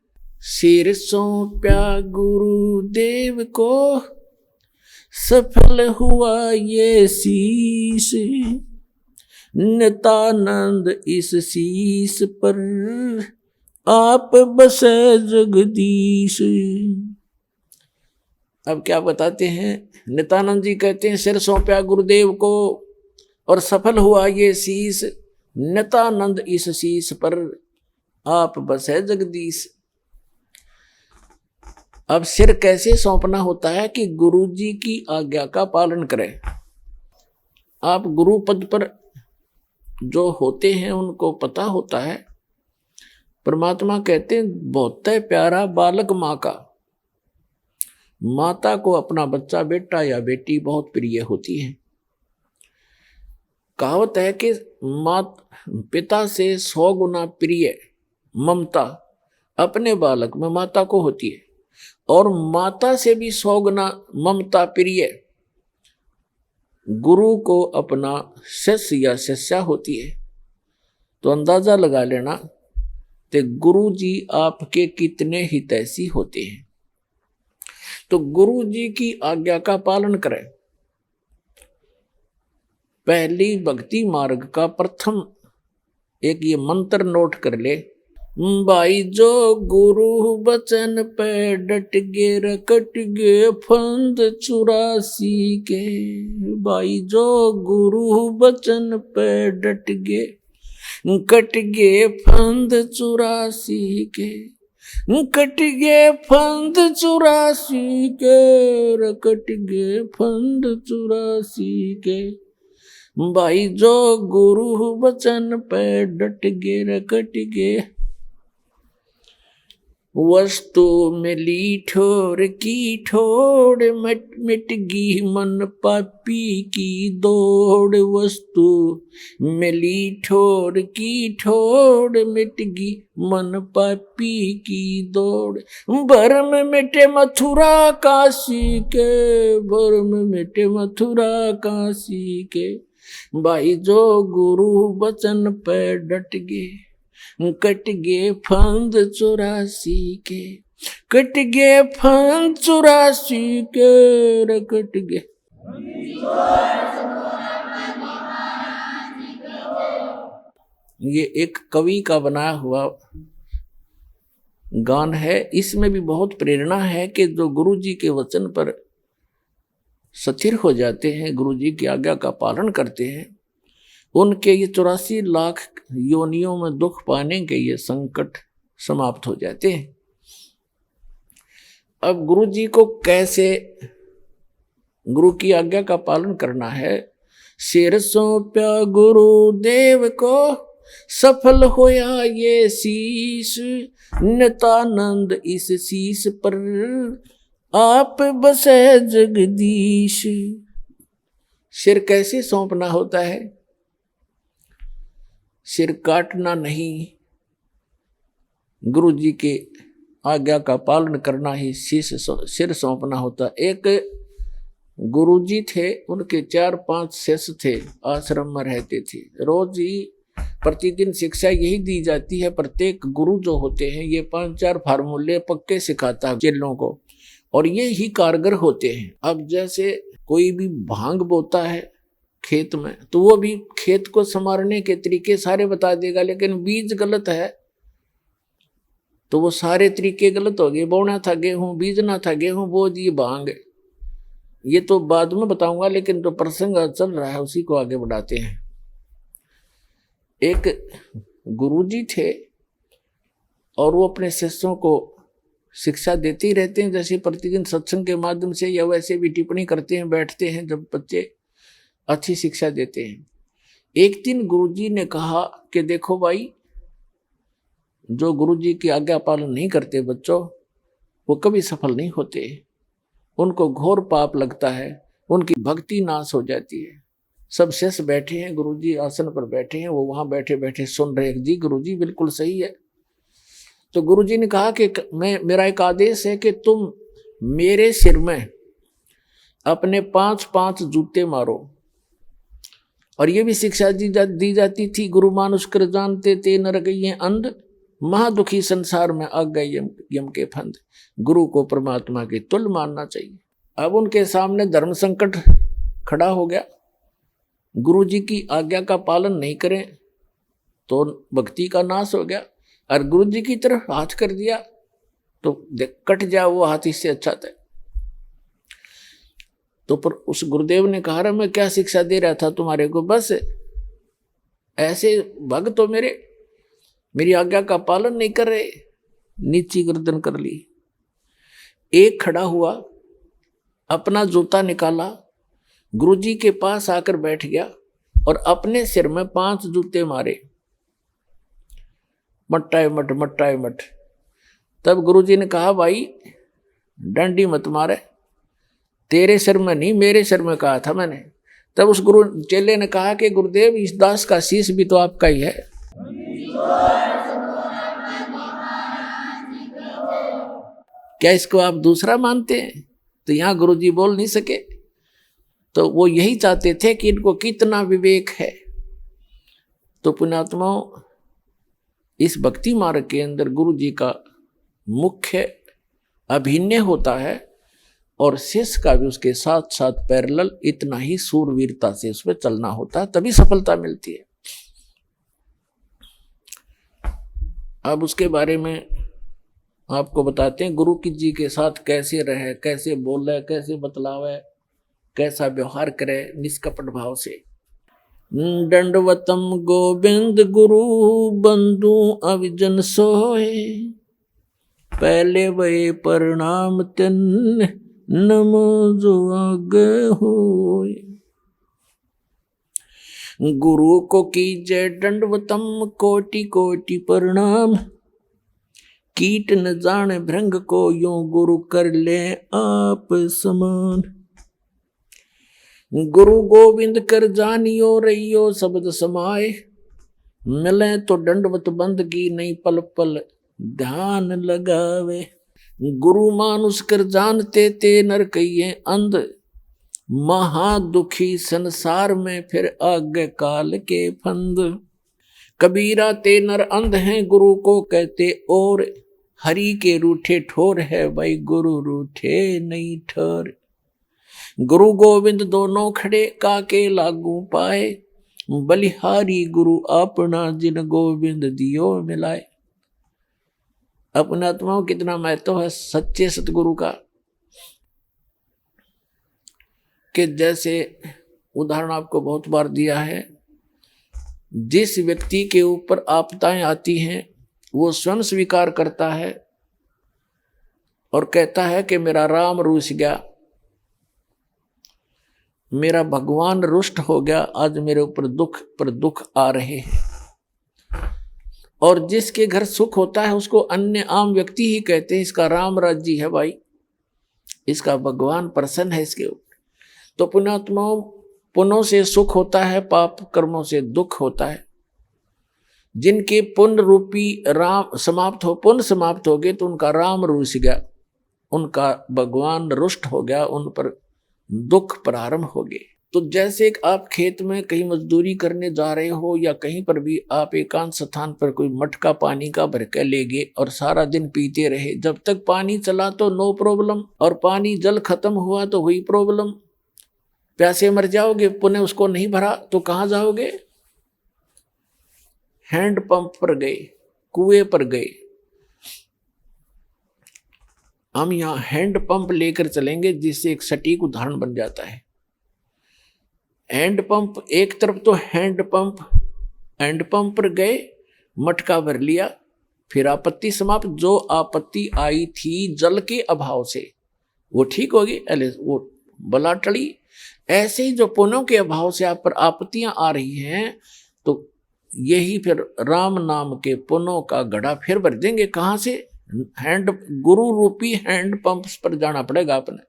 सिर सौंप्या गुरुदेव को, सफल हुआ ये शीश, नित्यानंद इस शीश पर आप बसे जगदीश। अब क्या बताते हैं, नित्यानंद जी कहते हैं सिर सौंप्या गुरुदेव को और सफल हुआ ये शीश, नित्यानंद इस शीश पर आप बसे जगदीश। अब सिर कैसे सौंपना होता है कि गुरु जी की आज्ञा का पालन करें। आप गुरु पद पर जो होते हैं उनको पता होता है, परमात्मा कहते हैं बहुत प्यारा बालक माँ का। माता को अपना बच्चा बेटा या बेटी बहुत प्रिय होती है। कहावत है कि पिता से 100 गुना प्रिय ममता अपने बालक में माता को होती है, और माता से भी 100 गुना ममता प्रिय गुरु को अपना शिष्य या शिष्या होती है। तो अंदाजा लगा लेना कि गुरु जी आपके कितने हितैषी होते हैं। तो गुरु जी की आज्ञा का पालन करें। पहली भक्ति मार्ग का प्रथम एक ये मंत्र नोट कर ले, भाई जो गुरु बचन पे डट गे रकट गे फंद 84 के। भाई जो गुरु बचन पे डट गे कट गे फंद 84 के, कट गे फंद 84 के, रकट गे फंद 84 के। भाई जो गुरु बचन पे डट गे रकट गे। वस्तु मिली ठोर की ठोड़, मिट मिट गी मन पापी की दौड़। वस्तु मिली ठोर की ठोड़, मिट गी मन पापी की दौड़। भरम मिटे मथुरा काशी के, भरम मिटे मथुरा काशी के। भाई जो गुरु वचन पे डट गे, कट गे फंद 84 के, कट गे फंद 84 के, रे कट गे। ये एक कवि का बनाया हुआ गान है। इसमें भी बहुत प्रेरणा है कि जो गुरु जी के वचन पर स्थिर हो जाते हैं, गुरु जी की आज्ञा का पालन करते हैं, उनके ये 84 लाख योनियों में दुख पाने के ये संकट समाप्त हो जाते हैं। अब गुरु जी को कैसे गुरु की आज्ञा का पालन करना है। सिर सौंप्या गुरुदेव को, सफल होया ये शीश। नितानंद इस शीश पर, आप बसे जगदीश। सिर कैसे सौंपना होता है? सिर काटना नहीं, गुरु जी के आज्ञा का पालन करना ही सिर सौंपना होता। एक गुरु जी थे, उनके 4-5 शिष्य थे, आश्रम में रहते थे। रोज ही प्रतिदिन शिक्षा यही दी जाती है। प्रत्येक गुरु जो होते हैं ये 5-4 फार्मूले पक्के सिखाता है चेलों को, और ये ही कारगर होते हैं। अब जैसे कोई भी भांग बोता है खेत में, तो वो भी खेत को संवारने के तरीके सारे बता देगा, लेकिन बीज गलत है तो वो सारे तरीके गलत हो गए। बोना था गेहूं, बीजना था गेहूं, बो दिए भांग। ये तो बाद में बताऊंगा, लेकिन जो प्रसंग चल रहा है उसी को आगे बढ़ाते हैं। एक गुरुजी थे और वो अपने शिष्यों को शिक्षा देते ही रहते हैं, जैसे प्रतिदिन सत्संग के माध्यम से या वैसे भी टिप्पणी करते हैं, बैठते हैं जब बच्चे, अच्छी शिक्षा देते हैं। एक दिन गुरुजी ने कहा कि देखो भाई, जो गुरुजी की आज्ञा पालन नहीं करते बच्चों, वो कभी सफल नहीं होते, उनको घोर पाप लगता है, उनकी भक्ति नाश हो जाती है। सब शिष्य बैठे हैं, गुरुजी आसन पर बैठे हैं, वो वहां बैठे बैठे सुन रहे हैं। जी गुरुजी बिल्कुल सही है। तो गुरुजी ने कहा कि मेरा एक आदेश है कि तुम मेरे सिर में अपने 5-5 जूते मारो। और ये भी शिक्षा दी जाती थी, गुरु मानुष कर जानते ते नर गए अंध, महादुखी संसार में आ गए यम के फंद। गुरु को परमात्मा के तुल्य मानना चाहिए। अब उनके सामने धर्म संकट खड़ा हो गया। गुरु जी की आज्ञा का पालन नहीं करें तो भक्ति का नाश हो गया, और गुरु जी की तरफ हाथ कर दिया तो कट जाए वो हाथ, इससे अच्छा था। तो पर उस गुरुदेव ने कहा, मैं क्या शिक्षा दे रहा था तुम्हारे को, बस ऐसे भक्त तो मेरी आज्ञा का पालन नहीं कर रहे। नीची गर्दन कर ली। एक खड़ा हुआ, अपना जूता निकाला, गुरुजी के पास आकर बैठ गया और अपने सिर में 5 जूते मारे, मट्टाए मट मट्टाए मट। तब गुरुजी ने कहा, भाई डंडी मत मारे, तेरे सिर में नहीं मेरे सिर में कहा था मैंने। तब उस गुरु चेले ने कहा कि गुरुदेव, इस दास का शीश भी तो आपका ही है। क्या इसको आप दूसरा मानते हैं? तो यहां गुरुजी बोल नहीं सके। तो वो यही चाहते थे कि इनको कितना विवेक है। तो पुण्यात्माओं, इस भक्ति मार्ग के अंदर गुरु जी का मुख्य अभिनय होता है, और शिष्य का भी उसके साथ साथ पैरेलल इतना ही सूरवीरता से उसमें चलना होता है, तभी सफलता मिलती है। अब उसके बारे में आपको बताते हैं, गुरु की जी के साथ कैसे रहे, कैसे बोले, कैसे बतलावे, कैसा व्यवहार करे निष्कपट भाव से। दंडवतम गोविंद गुरु बंधु अविजन सोए, पहले वे प्रणाम तिन नमो जो आगे होए। गुरु को कीजय दंडवतम कोटि कोटि प्रणाम, कीट न जाने भृंग को, यूं गुरु कर ले आप समान। गुरु गोविंद कर जानियो रहियो शब्द समाए, मिले तो दंडवत बंदगी नहीं पल पल ध्यान लगावे। गुरु मानुष कर जानते ते नर कहिए अंध, महा दुखी संसार में फिर आगे काल के फंद। कबीरा ते नर अंध हैं गुरु को कहते और, हरि के रूठे ठोर है भाई गुरु रूठे नहीं ठोर। गुरु गोविंद दोनों खड़े काके लागू पाए, बलिहारी गुरु अपना जिन गोविंद दियो मिलाए। अपने आत्माओं कितना महत्व है सच्चे सतगुरु का, कि जैसे उदाहरण आपको बहुत बार दिया है, जिस व्यक्ति के ऊपर आपदाएं आती हैं वो स्वयं स्वीकार करता है और कहता है कि मेरा राम रूठ गया, मेरा भगवान रुष्ट हो गया, आज मेरे ऊपर दुख पर दुख आ रहे हैं। और जिसके घर सुख होता है उसको अन्य आम व्यक्ति ही कहते हैं इसका राम राज्य है भाई, इसका भगवान प्रसन्न है इसके ऊपर। तो पुण्यात्माओं, पुण्यों से सुख होता है, पाप कर्मों से दुख होता है। जिनके पुण्य रूपी राम समाप्त हो, पुण्य समाप्त हो गए तो उनका राम रूठ गया, उनका भगवान रुष्ट हो गया, उन पर दुख प्रारंभ हो गए। तो जैसे आप खेत में कहीं मजदूरी करने जा रहे हो या कहीं पर भी आप एकांत स्थान पर कोई मटका पानी का भर के ले गए और सारा दिन पीते रहे, जब तक पानी चला तो नो प्रॉब्लम, और पानी जल खत्म हुआ तो हुई प्रॉब्लम, प्यासे मर जाओगे। पुनः उसको नहीं भरा तो कहाँ जाओगे? हैंड पंप पर गए, कुएं पर गए। हम यहाँ हैंड पंप लेकर चलेंगे जिससे एक सटीक उदाहरण बन जाता है। हैंड पंप, एक तरफ तो हैंड पंप पर गए, मटका भर लिया, फिर आपत्ति समाप्त। जो आपत्ति आई थी जल के अभाव से वो ठीक होगी, वो बला टली। ऐसे ही जो पुण्यों के अभाव से आप पर आपत्तियां आ रही हैं, तो यही फिर राम नाम के पुण्यों का घड़ा फिर भर देंगे। कहाँ से? गुरु रूपी हैंड पंप पर जाना पड़ेगा आपने।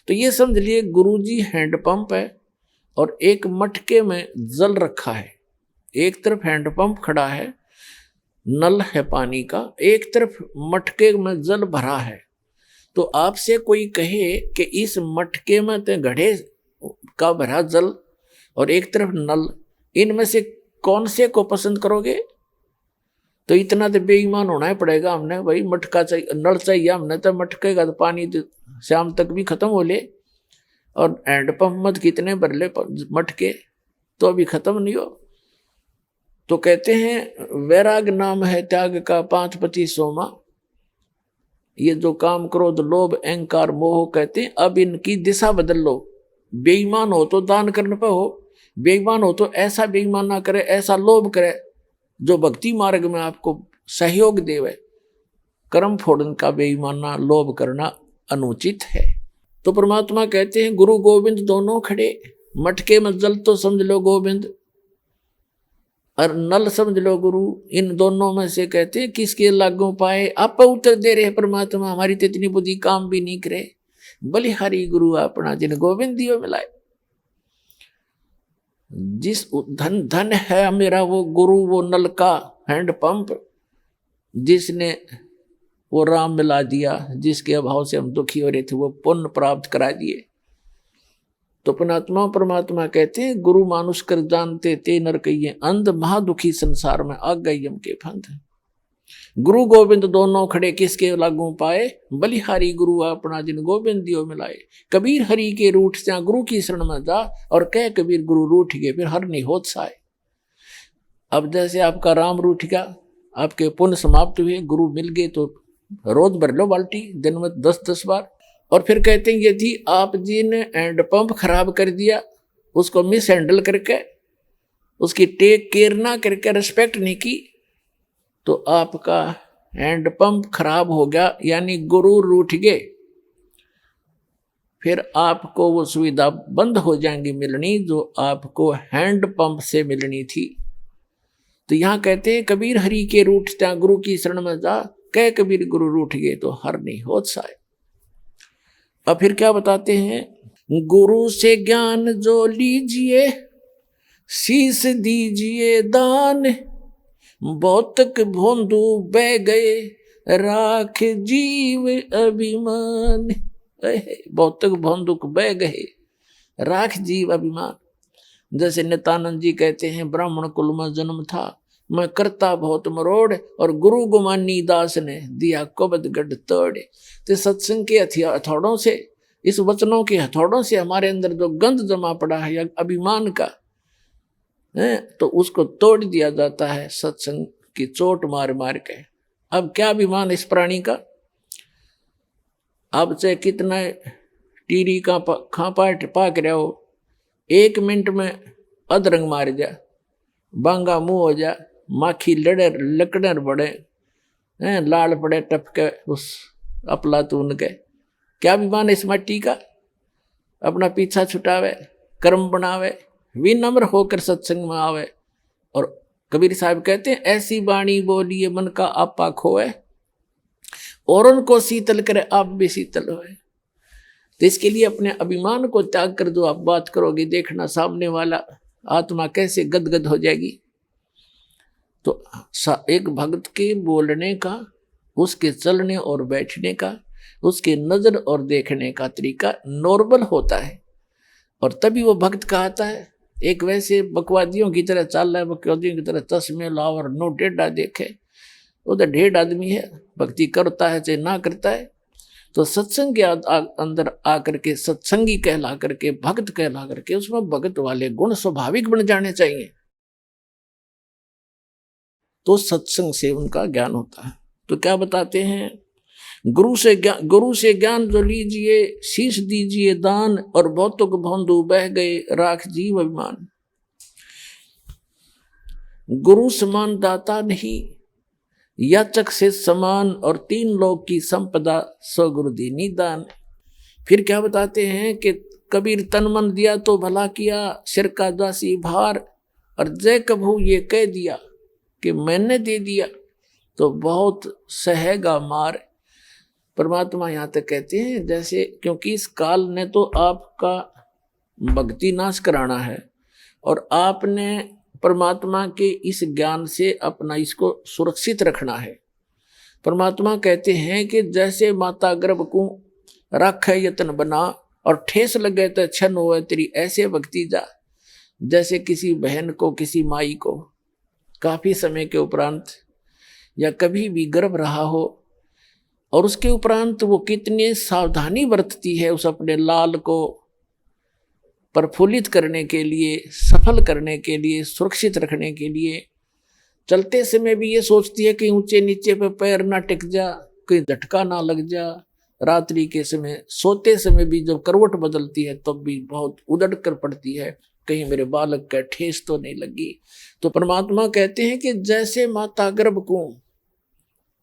तो ये समझ लिए गुरु जी हैंड पंप है और एक मटके में जल रखा है। एक तरफ हैंड पंप खड़ा है, नल है पानी का, एक तरफ मटके में जल भरा है। तो आपसे कोई कहे कि इस मटके में तो घड़े का भरा जल और एक तरफ नल, इनमें से कौन से को पसंद करोगे? तो इतना तो बेईमान होना ही पड़ेगा हमने भाई। मटका चाहिए, नल चाहिए हमने, तो मटके का तो पानी तो शाम तक भी खत्म हो ले, और हैंडपंप मत कितने भर ले मटके तो अभी खत्म नहीं हो। तो कहते हैं वैराग नाम है त्याग का 5 सोमा। ये जो काम क्रोध लोभ अहंकार मोह कहते हैं, अब इनकी दिशा बदल लो। बेईमान हो तो दान करने पर हो, बेईमान हो तो ऐसा बेईमान ना करे, ऐसा लोभ करे जो भक्ति मार्ग में आपको सहयोग देवे। कर्म फोड़न का बेईमाना लोभ करना अनुचित है। तो परमात्मा कहते हैं गुरु गोविंद दोनों खड़े, मटके में जल तो समझ लो गोविंद और नल समझ लो गुरु। इन दोनों में से कहते हैं किसके लागू पाए? आप उत्तर दे रहे परमात्मा, हमारी तो इतनी बुद्धि काम भी नहीं करे। बलिहारी गुरु अपना जिन गोविंद दियो मिलाए। जिस धन है मेरा वो गुरु, वो नल का हैंड पंप, जिसने वो राम मिला दिया, जिसके अभाव से हम दुखी हो रहे थे वो पुण्य प्राप्त करा दिए। तो परमात्मा कहते हैं गुरु मानुष कर जानते ते नर कहिए अंध, महादुखी संसार में आ गई यम के फंद। गुरु गोविंद दोनों खड़े किसके लागू पाए? बलिहारी गुरु अपना जिन गोविंद दियो मिलाए। कबीर हरि के रूठ से गुरु की शरण में जा, और कह कबीर गुरु रूठ गए फिर हर नहीं होत साए। अब जैसे आपका राम रूठ गया, आपके पुण्य समाप्त हुए, गुरु मिल गए तो रोज भर लो बाल्टी, दिन में 10-10 बार। और फिर कहते हैं यदि आप जी ने हैंड पंप खराब कर दिया, उसको मिस हैंडल करके, उसकी टेक केयर ना करके, रिस्पेक्ट नहीं की, तो आपका हैंड पंप खराब हो गया, यानी गुरु रूठ गए। फिर आपको वो सुविधा बंद हो जाएंगी मिलनी जो आपको हैंड पंप से मिलनी थी। तो यहाँ कहते हैं कबीर हरि के रूठ त्या गुरु की शरण में जा, कह कबीर गुरु रूठ गए तो हर नहीं होत साय। अब फिर क्या बताते हैं, गुरु से ज्ञान जो लीजिए शीश दीजिए दान, भौतिक भोंदू बह गए राख जीव अभिमान। भौतिक भोंदुक बह गए राख जीव अभिमान। जैसे नित्यानंद जी कहते हैं, ब्राह्मण कुल में जन्म था, मैं करता बहुत मरोड़, और गुरु गुमानी दास ने दिया कुबद गढ़ तोड़। तो सत्संग के हथौड़ों से, इस वचनों के हथौड़ों से हमारे अंदर जो गंध जमा पड़ा है या अभिमान का है, तो उसको तोड़ दिया जाता है सत्संग की चोट मार मार के। अब क्या अभिमान इस प्राणी का, अब चाहे कितना टीरी का खा पाक रहा हो, 1 मिनट में अधरंग मार जा, बांगा मुंह हो जा, माखी लकड़र बड़े लाल पड़े टपके उस अपलातून के। क्या अभिमान इस मट्टी का, अपना पीछा छुटावे, कर्म बनावे, विनम्र होकर सत्संग में आवे। और कबीर साहब कहते हैं, ऐसी वाणी बोलिए मन का आपा खोए, और उनको शीतल करे आप भी शीतल होए। तो इसके लिए अपने अभिमान को त्याग कर दो। आप बात करोगे, देखना सामने वाला आत्मा कैसे गदगद हो जाएगी। तो एक भक्त के बोलने का, उसके चलने और बैठने का, उसके नजर और देखने का तरीका नॉर्मल होता है, और तभी वो भक्त कहता है। एक वैसे बकवादियों की तरह चल रहा है, बकवादियों की तरह चश्मे लाओ और नो टेढ़ा देखे, वो तो ढेढ़ आदमी है, भक्ति करता है चाहे ना करता है। तो सत्संग के अंदर आकर के सत्संगी कहला करके, भक्त कहला करके, उसमें भक्त वाले गुण स्वाभाविक बन जाने चाहिए, तो सत्संग से उनका ज्ञान होता है। तो क्या बताते हैं, गुरु से ज्ञान जो लीजिए शीश दीजिए दान, और भौतिक भोंदू बह गए राख जीव अभिमान। गुरु समान दाता नहीं, याचक से समान, और 3 लोक की संपदा सो गुरु दीनी दान। फिर क्या बताते हैं कि कबीर तन मन दिया तो भला किया, सिर का दासी भार, और जय कभू ये कह दिया कि मैंने दे दिया तो बहुत सहेगा मार। परमात्मा यहाँ तक कहते हैं, जैसे क्योंकि इस काल ने तो आपका भक्ति नाश कराना है, और आपने परमात्मा के इस ज्ञान से अपना इसको सुरक्षित रखना है। परमात्मा कहते हैं कि जैसे माता गर्भ को रख यत्न बना, और ठेस लगे तो छन हो तेरी ऐसे भक्ति जा। जैसे किसी बहन को, किसी माई को काफी समय के उपरांत या कभी भी गर्भ रहा हो, और उसके उपरांत वो कितनी सावधानी बरतती है उस अपने लाल को प्रफुल्लित करने के लिए, सफल करने के लिए, सुरक्षित रखने के लिए। चलते समय भी ये सोचती है कि ऊंचे नीचे पे पैर ना टिक जा, कहीं झटका ना लग जा। रात्रि के समय, सोते समय भी जब करवट बदलती है तब भी बहुत उदड़ कर पड़ती है, कहीं मेरे बालक का ठेस तो नहीं लगी। तो परमात्मा कहते हैं कि जैसे माता गर्भ को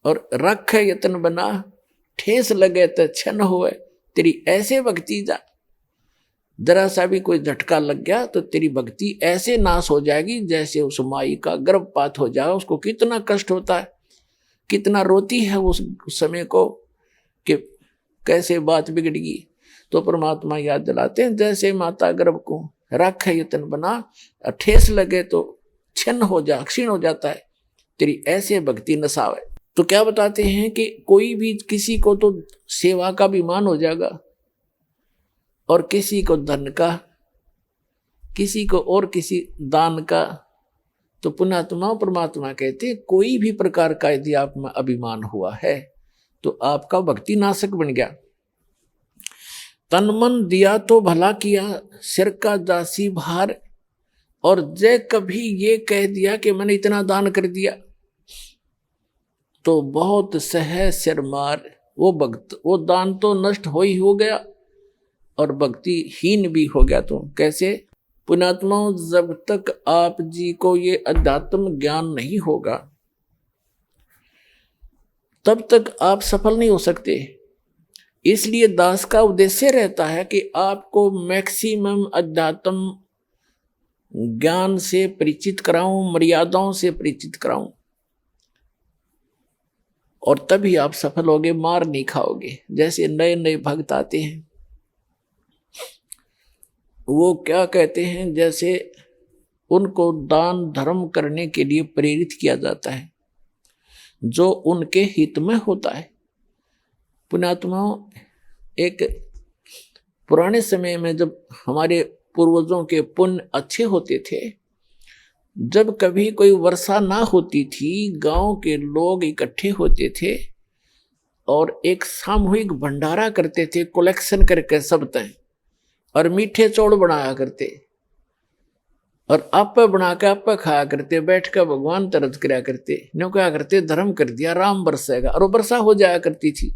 और रख यत्न बना, ठेस लगे तो छन होए तेरी ऐसे भक्ति जा। जरा सा भी कोई झटका लग गया तो तेरी भक्ति ऐसे नाश हो जाएगी जैसे उस माई का गर्भपात हो जाए। उसको कितना कष्ट होता है, कितना रोती है उस समय को कि कैसे बात बिगड़गी। तो परमात्मा याद दिलाते हैं, जैसे माता गर्भ को रख यत्न बना, ठेस लगे तो छिन्न हो जा, क्षीण हो जाता है, तेरी ऐसे भक्ति नसावे। तो क्या बताते हैं कि कोई भी किसी को तो सेवा का भी मान हो जाएगा, और किसी को धन का, किसी को और किसी दान का। तो पुण्यात्मा परमात्मा कहते हैं कोई भी प्रकार का यदि आप में अभिमान हुआ है तो आपका भक्ति नाशक बन गया। तन मन दिया तो भला किया, सिर का दासी भार, और जय कभी ये कह दिया कि मैंने इतना दान कर दिया तो बहुत सह सिर मार। वो भक्त, वो दान तो नष्ट हो ही हो गया और भक्ति हीन भी हो गया। तो कैसे? पुण्यात्मा, जब तक आप जी को ये अध्यात्म ज्ञान नहीं होगा तब तक आप सफल नहीं हो सकते। इसलिए दास का उद्देश्य रहता है कि आपको मैक्सिमम अध्यात्म ज्ञान से परिचित कराऊं, मर्यादाओं से परिचित कराऊं। और तभी आप सफल होगे, मार नहीं खाओगे। जैसे नए नए भक्त आते हैं, वो क्या कहते हैं, जैसे उनको दान धर्म करने के लिए प्रेरित किया जाता है जो उनके हित में होता है। पुण्यात्माओं, एक पुराने समय में जब हमारे पूर्वजों के पुण्य अच्छे होते थे, जब कभी कोई वर्षा ना होती थी, गांव के लोग इकट्ठे होते थे और एक सामूहिक भंडारा करते थे, कलेक्शन करके सब तय, और मीठे चौड़ बनाया करते और आप बना के आप खाया करते, बैठ कर भगवान तरस कराया करते, न्यों क्या करते, धर्म कर दिया, राम बरसेगा, और वो वर्षा हो जाया करती थी।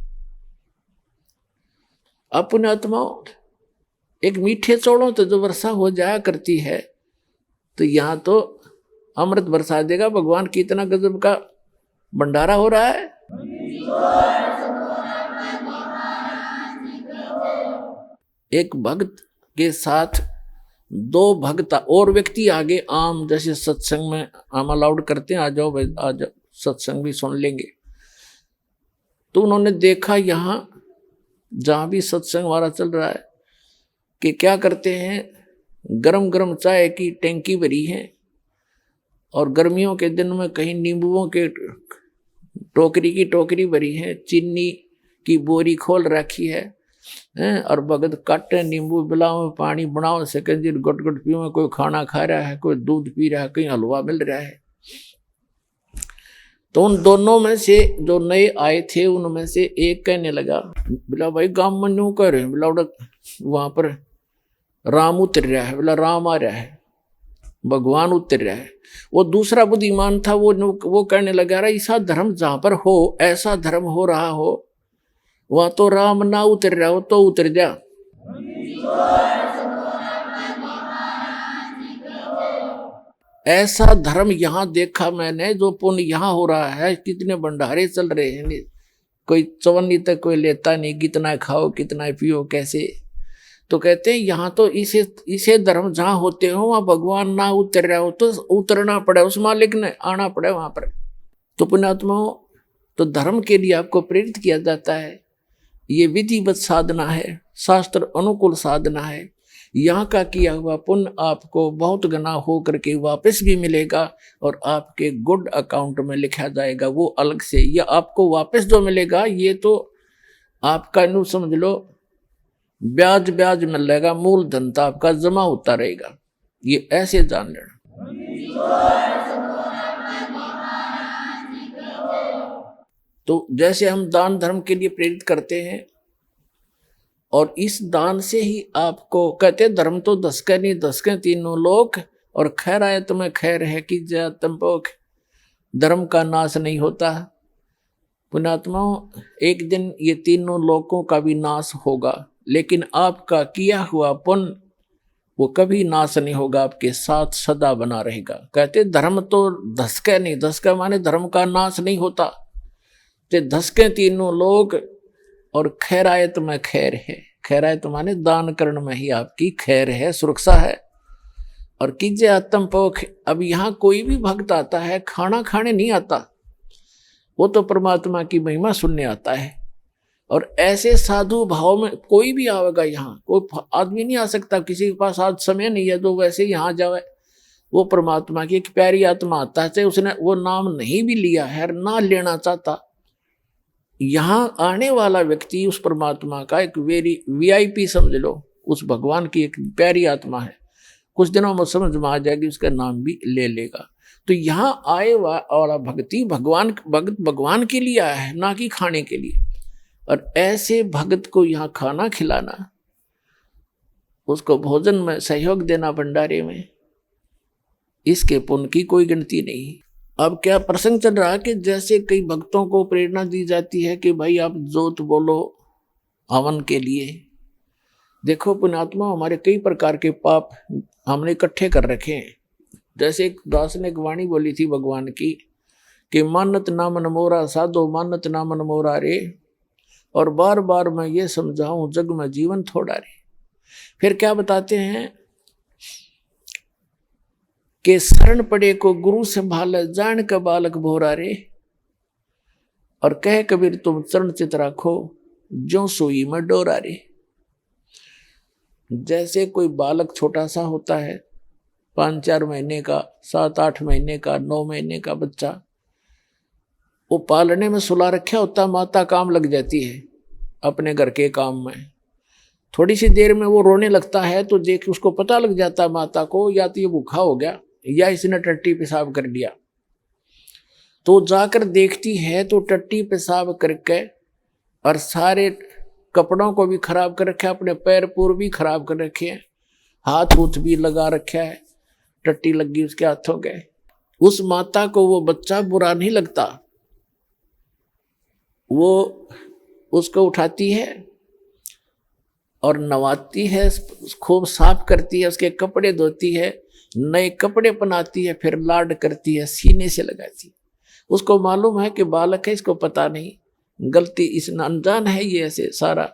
अपने आत्माओं, एक मीठे चौड़ों तो जो वर्षा हो जाया करती है, तो यहाँ तो अमृत बरसा देगा भगवान। कितना गजब का भंडारा हो रहा है। एक भक्त के साथ दो भक्त और व्यक्ति आगे, आम जैसे सत्संग में आम अलाउड करते हैं, आ जाओ भाई, आ जाओ, सत्संग भी सुन लेंगे। तो उन्होंने देखा यहाँ जहां भी सत्संग हमारा चल रहा है कि क्या करते हैं, गरम गरम चाय की टैंकी भरी है और गर्मियों के दिन में कहीं नींबुओं के टोकरी की टोकरी भरी है, चीनी की बोरी खोल रखी है, और भगत काटे नींबू बिलाओ, पानी बनाओ, सेकंड गुट गुट पियो, कोई खाना खा रहा है, कोई दूध पी रहा है, कहीं हलवा मिल रहा है। तो उन दोनों में से जो नए आए थे, उनमें से एक कहने लगा, बोला भाई गांव में न्यू कह रहे हैं, बोला वहां पर राम उतर रहा है, बोला राम आ रहा है, भगवान उतर रहा है। वो दूसरा बुद्धिमान था, वो कहने लगा, रहा ऐसा धर्म जहां पर हो, ऐसा धर्म हो रहा हो, वहां तो राम ना उतर रहा हो तो उतर जा। ऐसा धर्म यहां देखा मैंने, जो पुण्य यहां हो रहा है, कितने भंडारे चल रहे हैं, कोई चवन्नी तक कोई लेता नहीं, कितना खाओ कितना पियो कैसे। तो कहते हैं यहाँ तो इसे धर्म जहां होते हो, वहां भगवान ना उतर रहा हो तो उतरना पड़े, उस मालिक ने आना पड़े वहां पर। तो पुण्यात्माओं, तो धर्म के लिए आपको प्रेरित किया जाता है। ये विधिवत साधना है, शास्त्र अनुकूल साधना है। यहाँ का किया हुआ पुण्य आपको बहुत गुना हो करके वापस भी मिलेगा और आपके गुड अकाउंट में लिखा जाएगा, वो अलग से। या आपको वापस जो मिलेगा, ये तो आपका यूं समझ लो ब्याज ब्याज मिलेगा, मूल धन तो आपका जमा होता रहेगा। ये ऐसे जान लेना। तो जैसे हम दान धर्म के लिए प्रेरित करते हैं, और इस दान से ही आपको कहते, धर्म तो दसके नहीं दसके तीनों लोक, और खैर आए तुम्हें खैर है कि तुम पोख, धर्म का नाश नहीं होता। पुण्यात्माओं, एक दिन ये तीनों लोकों का भी नाश होगा, लेकिन आपका किया हुआ पुण्य वो कभी नाश नहीं होगा, आपके साथ सदा बना रहेगा। कहते धर्म तो धसके नहीं, धसके माने धर्म का नाश नहीं होता, ते धसके तीनों लोग, और खैरायत में खैर है। खैरायत माने दान करण में ही आपकी खैर है, सुरक्षा है। और कीजिए आत्म पोख। अब यहाँ कोई भी भक्त आता है, खाना खाने नहीं आता, वो तो परमात्मा की महिमा सुनने आता है। और ऐसे साधु भाव में कोई भी आवेगा, यहाँ कोई आदमी नहीं आ सकता, किसी के पास आज समय नहीं है तो वैसे यहाँ जावे। वो परमात्मा की एक प्यारी आत्मा आता है, चाहे उसने वो नाम नहीं भी लिया है, ना लेना चाहता, यहाँ आने वाला व्यक्ति उस परमात्मा का एक VIP समझ लो, उस भगवान की एक प्यारी आत्मा है, कुछ दिनों में समझ में आ जाएगी, उसका नाम भी ले लेगा। तो यहाँ आए वाला भक्ति भगवान के लिए आया है, ना कि खाने के लिए। और ऐसे भक्त को यहाँ खाना खिलाना, उसको भोजन में सहयोग देना भंडारे में, इसके पुण्य की कोई गिनती नहीं। अब क्या प्रसंग चल रहा है कि जैसे कई भक्तों को प्रेरणा दी जाती है कि भाई आप जोत बोलो हवन के लिए। देखो पुण्यात्मा, हमारे कई प्रकार के पाप हमने इकट्ठे कर रखे हैं। जैसे एक दास ने एक वाणी बोली थी भगवान की कि मानत ना मन मोरा साधो, मानत ना मन मोरा रे, और बार बार मैं ये समझाऊं जग में जीवन थोड़ा रे। फिर क्या बताते हैं कि शरण पड़े को गुरु संभाले, जान का बालक भोरा रे। और कहे कबीर तुम चरण चित राखो जो सुई में डोरा रे। जैसे कोई बालक छोटा सा होता है, 5-4 महीने का, 7-8 महीने का, 9 महीने का बच्चा, वो पालने में सुला रखा होता, माता काम लग जाती है अपने घर के काम में। थोड़ी सी देर में वो रोने लगता है तो देख उसको पता लग जाता है माता को, या तो ये भूखा हो गया या इसने टट्टी पेशाब कर लिया। तो जाकर देखती है तो टट्टी पेशाब करके और सारे कपड़ों को भी खराब कर रखा है, अपने पैर पूर भी खराब कर रखे हैं, हाथ हूथ भी लगा रखा है, टट्टी लगी उसके हाथों के। उस माता को वो बच्चा बुरा नहीं लगता, वो उसको उठाती है और नवाती है, खूब साफ करती है, उसके कपड़े धोती है, नए कपड़े पहनाती है, फिर लाड करती है, सीने से लगाती है। उसको मालूम है कि बालक है, इसको पता नहीं, गलती इस अनजान है, ये ऐसे सारा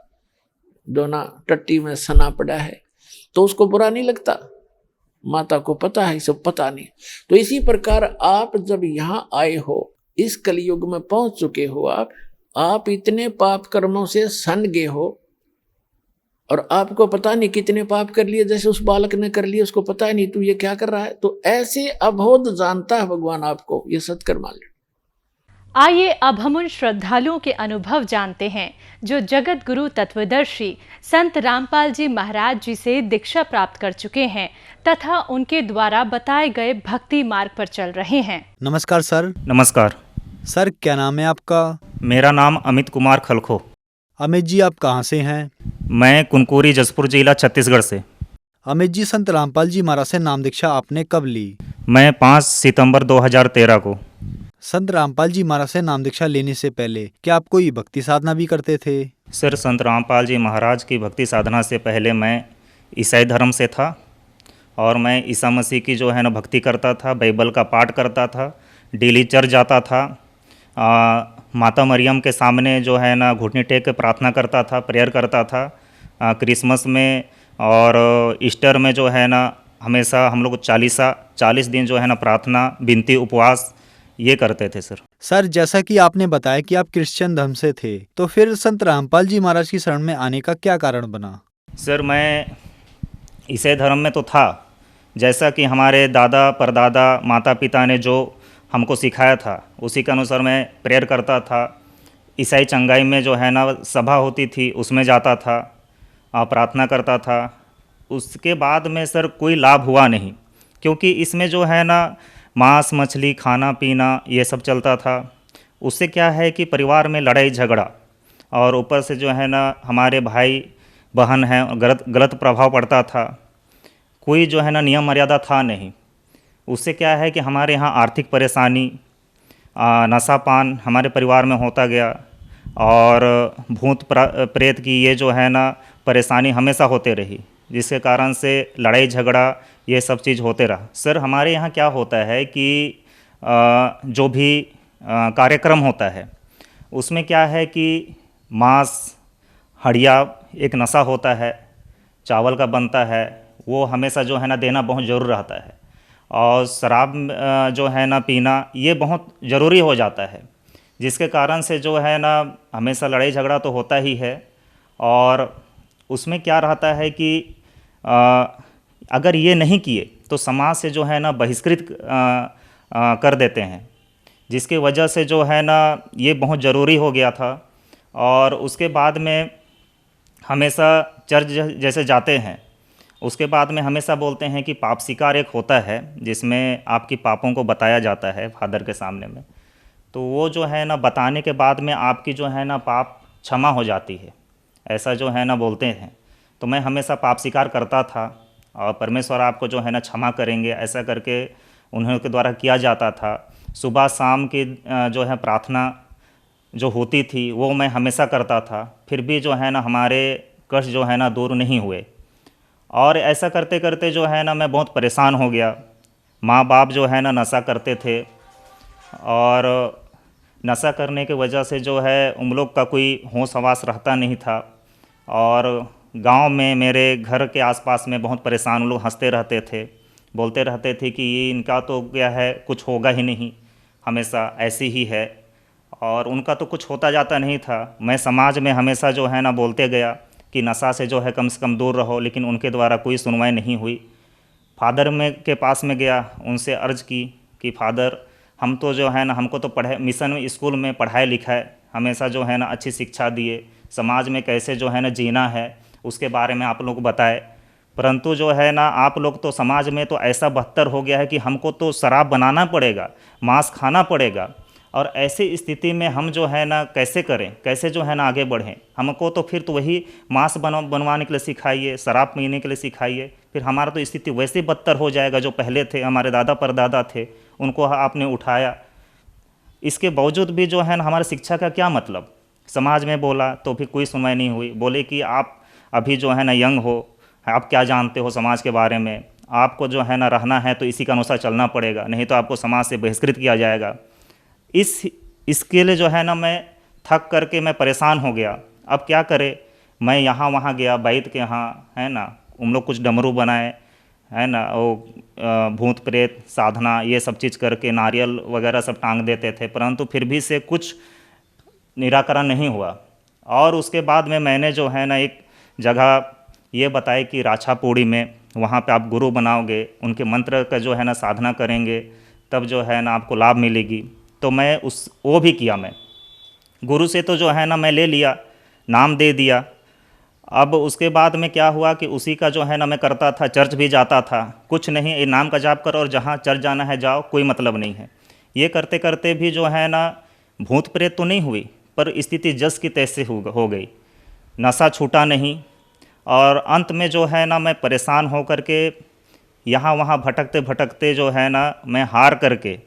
दोना टट्टी में सना पड़ा है, तो उसको बुरा नहीं लगता। माता को पता है, सब पता नहीं। तो इसी प्रकार आप जब यहाँ आए हो, इस कलयुग में पहुंच चुके हो, आप इतने पाप कर्मों से सन गए हो और आपको पता नहीं कितने पाप कर लिए, जैसे उस बालक ने कर लिए, उसको पता ही नहीं तू ये क्या कर रहा है। तो ऐसे अबोध जानता है भगवान आपको, ये सत्कर्म मान लो। आइए अब हम उन श्रद्धालुओं के अनुभव जानते हैं जो जगत गुरु तत्वदर्शी संत रामपाल जी महाराज जी से दीक्षा प्राप्त कर चुके हैं तथा उनके द्वारा बताए गए भक्ति मार्ग पर चल रहे हैं। नमस्कार सर। नमस्कार सर, क्या नाम है आपका? मेरा नाम अमित कुमार खलखो। अमित जी, आप कहाँ से हैं? मैं कुनकुरी जसपुर जिला छत्तीसगढ़ से। अमित जी, संत रामपाल जी महाराज से नाम दीक्षा आपने कब ली? मैं 5 सितंबर 2013 को। संत रामपाल जी महाराज से नाम दीक्षा लेने से पहले क्या आप कोई भक्ति साधना भी करते थे? सर, संत रामपाल जी महाराज की भक्ति साधना से पहले मैं ईसाई धर्म से था और मैं ईसा मसीह की जो है ना भक्ति करता था, बाइबल का पाठ करता था, डेली चर्च जाता था, माता मरियम के सामने जो है ना घुटने टेक के प्रार्थना करता था, प्रेयर करता था। क्रिसमस में और ईस्टर में जो है ना हमेशा हम लोग 40 दिन जो है ना प्रार्थना, विनती, उपवास ये करते थे। सर, जैसा कि आपने बताया कि आप क्रिश्चियन धर्म से थे, तो फिर संत रामपाल जी महाराज की शरण में आने का क्या कारण बना? सर, मैं ईसाई धर्म में तो था, जैसा कि हमारे दादा परदादा माता पिता ने जो हमको सिखाया था उसी के अनुसार मैं प्रेयर करता था। ईसाई चंगाई में जो है ना सभा होती थी उसमें जाता था, प्रार्थना करता था। उसके बाद में सर कोई लाभ हुआ नहीं, क्योंकि इसमें जो है ना मांस मछली खाना पीना ये सब चलता था। उससे क्या है कि परिवार में लड़ाई झगड़ा और ऊपर से जो है ना हमारे भाई बहन हैं, गलत प्रभाव पड़ता था। कोई जो है ना नियम मर्यादा था नहीं। उससे क्या है कि हमारे यहाँ आर्थिक परेशानी, नशापान हमारे परिवार में होता गया और भूत प्रेत की ये जो है ना परेशानी हमेशा होते रही, जिसके कारण से लड़ाई झगड़ा ये सब चीज़ होते रहा। सर, हमारे यहाँ क्या होता है कि जो भी कार्यक्रम होता है उसमें क्या है कि मांस, हड़िया एक नशा होता है, चावल का बनता है, वो हमेशा जो है ना देना बहुत ज़रूर रहता है। और शराब जो है ना पीना ये बहुत ज़रूरी हो जाता है, जिसके कारण से जो है ना हमेशा लड़ाई झगड़ा तो होता ही है। और उसमें क्या रहता है कि अगर ये नहीं किए तो समाज से जो है ना बहिष्कृत कर देते हैं, जिसकी वजह से जो है ना ये बहुत ज़रूरी हो गया था। और उसके बाद में हमेशा चर्च जैसे जाते हैं, उसके बाद में हमेशा बोलते हैं कि पाप स्वीकार एक होता है, जिसमें आपकी पापों को बताया जाता है फादर के सामने में। तो वो जो है ना बताने के बाद में आपकी जो है ना पाप क्षमा हो जाती है, ऐसा जो है ना बोलते हैं। तो मैं हमेशा पाप स्वीकार करता था और परमेश्वर आपको जो है ना क्षमा करेंगे, ऐसा करके उन्हीं के द्वारा किया जाता था। सुबह शाम की जो है प्रार्थना जो होती थी वो मैं हमेशा करता था, फिर भी जो है ना हमारे कष्ट जो है ना दूर नहीं हुए। और ऐसा करते करते जो है ना मैं बहुत परेशान हो गया। माँ बाप जो है ना नशा करते थे और नशा करने की वजह से जो है उन लोग का कोई होश हवास रहता नहीं था। और गांव में मेरे घर के आसपास में बहुत परेशान लोग हंसते रहते थे, बोलते रहते थे कि ये इनका तो क्या है, कुछ होगा ही नहीं, हमेशा ऐसी ही है। और उनका तो कुछ होता जाता नहीं था। मैं समाज में हमेशा जो है ना बोलते गया कि नशा से जो है कम से कम दूर रहो, लेकिन उनके द्वारा कोई सुनवाई नहीं हुई। फादर में के पास में गया, उनसे अर्ज़ की कि फादर हम तो जो है ना, हमको तो पढ़े मिशन में स्कूल में पढ़ाए लिखाए, हमेशा जो है ना अच्छी शिक्षा दिए, समाज में कैसे जो है ना जीना है उसके बारे में आप लोग बताए, परंतु जो है ना आप लोग तो समाज में तो ऐसा बदतर हो गया है कि हमको तो शराब बनाना पड़ेगा, मांस खाना पड़ेगा, और ऐसी स्थिति में हम जो है ना कैसे करें, कैसे जो है ना आगे बढ़ें। हमको तो फिर तो वही मांस बनवाने के लिए सिखाइए, शराब पीने के लिए सिखाइए, फिर हमारा तो स्थिति वैसे बदतर हो जाएगा। जो पहले थे हमारे दादा परदादा थे उनको आपने उठाया, इसके बावजूद भी जो है ना हमारी शिक्षा का क्या मतलब। समाज में बोला तो भी कोई सुनवाई नहीं हुई। बोले कि आप अभी जो है ना यंग हो, आप क्या जानते हो समाज के बारे में, आपको जो है ना रहना है तो इसी के अनुसार चलना पड़ेगा, नहीं तो आपको समाज से बहिष्कृत किया जाएगा। इसके लिए जो है ना मैं थक करके मैं परेशान हो गया। अब क्या करे, मैं यहाँ वहाँ गया वैद्य के यहाँ, है ना, उन लोग कुछ डमरू बनाए, है ना, वो भूत प्रेत साधना ये सब चीज़ करके नारियल वगैरह सब टांग देते थे, परंतु फिर भी से कुछ निराकरण नहीं हुआ। और उसके बाद में मैंने जो है ना एक जगह ये बताई कि राछापूड़ी में, वहाँ पे आप गुरु बनाओगे, उनके मंत्र का जो है ना साधना करेंगे, तब जो है ना आपको लाभ मिलेगी। तो मैं वो भी किया। मैं गुरु से तो जो है ना मैं ले लिया, नाम दे दिया। अब उसके बाद में क्या हुआ कि उसी का जो है ना मैं करता था, चर्च भी जाता था, कुछ नहीं, ये नाम का जाप करो और जहाँ चर्च जाना है जाओ, कोई मतलब नहीं है। ये करते करते भी जो है ना भूत प्रेत तो नहीं हुई, पर स्थिति जस की तैसे हो गई, नशा छूटा नहीं। और अंत में जो है ना मैं परेशान हो करके यहाँ वहाँ भटकते भटकते जो है ना मैं हार करके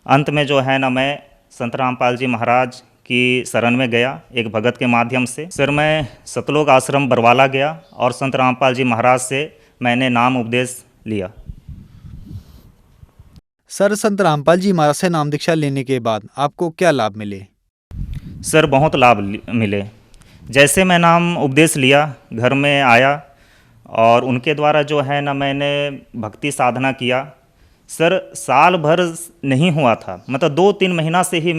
अंत में जो है ना मैं संत रामपाल जी महाराज की शरण में गया एक भगत के माध्यम से। सर मैं सतलोक आश्रम बरवाला गया और संत रामपाल जी महाराज से मैंने नाम उपदेश लिया। सर, संत रामपाल जी महाराज से नाम दीक्षा लेने के बाद आपको क्या लाभ मिले? सर बहुत लाभ मिले। जैसे मैं नाम उपदेश लिया, घर में आया और उनके द्वारा जो है ना मैंने भक्ति साधना किया। सर साल भर नहीं हुआ था, मतलब 2-3 महीना से ही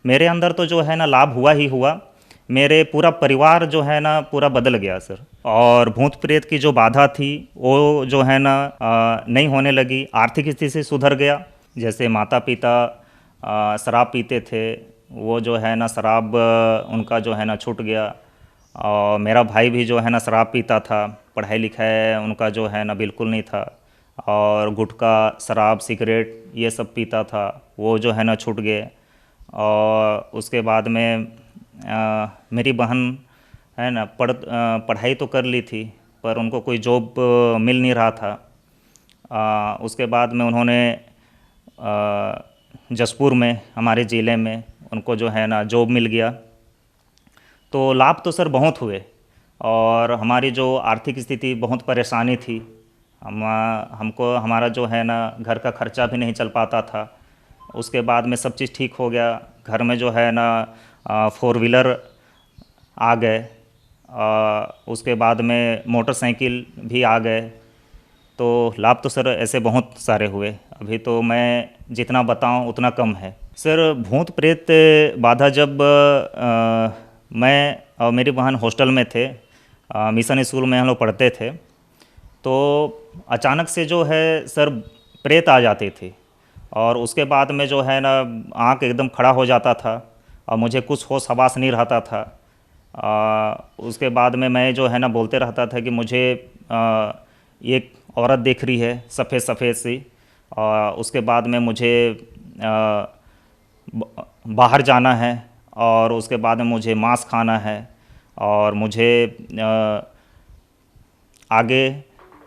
मेरे अंदर तो जो है ना लाभ हुआ ही हुआ। मेरे पूरा परिवार जो है ना पूरा बदल गया सर। और भूत प्रेत की जो बाधा थी वो जो है ना नहीं होने लगी। आर्थिक स्थिति से सुधर गया। जैसे माता पिता शराब पीते थे, वो जो है ना शराब उनका जो है ना छूट गया। और मेरा भाई भी जो है ना शराब पीता था, पढ़ाई लिखाई उनका जो है ना बिल्कुल नहीं था, और गुटखा शराब सिगरेट ये सब पीता था, वो जो है ना छूट गए। और उसके बाद में मेरी बहन है ना पढ़ाई तो कर ली थी, पर उनको कोई जॉब मिल नहीं रहा था। उसके बाद में उन्होंने जसपुर में हमारे ज़िले में उनको जो है ना जॉब मिल गया। तो लाभ तो सर बहुत हुए। और हमारी जो आर्थिक स्थिति बहुत परेशानी थी, हमको हमारा जो है ना घर का खर्चा भी नहीं चल पाता था। उसके बाद में सब चीज़ ठीक हो गया। घर में जो है ना 4 व्हीलर आ गए। उसके बाद में मोटरसाइकिल भी आ गए। तो लाभ तो सर ऐसे बहुत सारे हुए। अभी तो मैं जितना बताऊं उतना कम है। सर भूत प्रेत बाधा जब मैं और मेरी बहन हॉस्टल में थे, मिशन स्कूल में हम लोग पढ़ते थे, तो अचानक से जो है सर प्रेत आ जाते थे। और उसके बाद में जो है ना आँख एकदम खड़ा हो जाता था और मुझे कुछ होश हवास नहीं रहता था। उसके बाद में मैं जो है ना बोलते रहता था कि मुझे एक औरत देख रही है सफ़ेद सफ़ेद सी। उसके बाद में मुझे बाहर जाना है, और उसके बाद में मुझे मांस खाना है, और मुझे आगे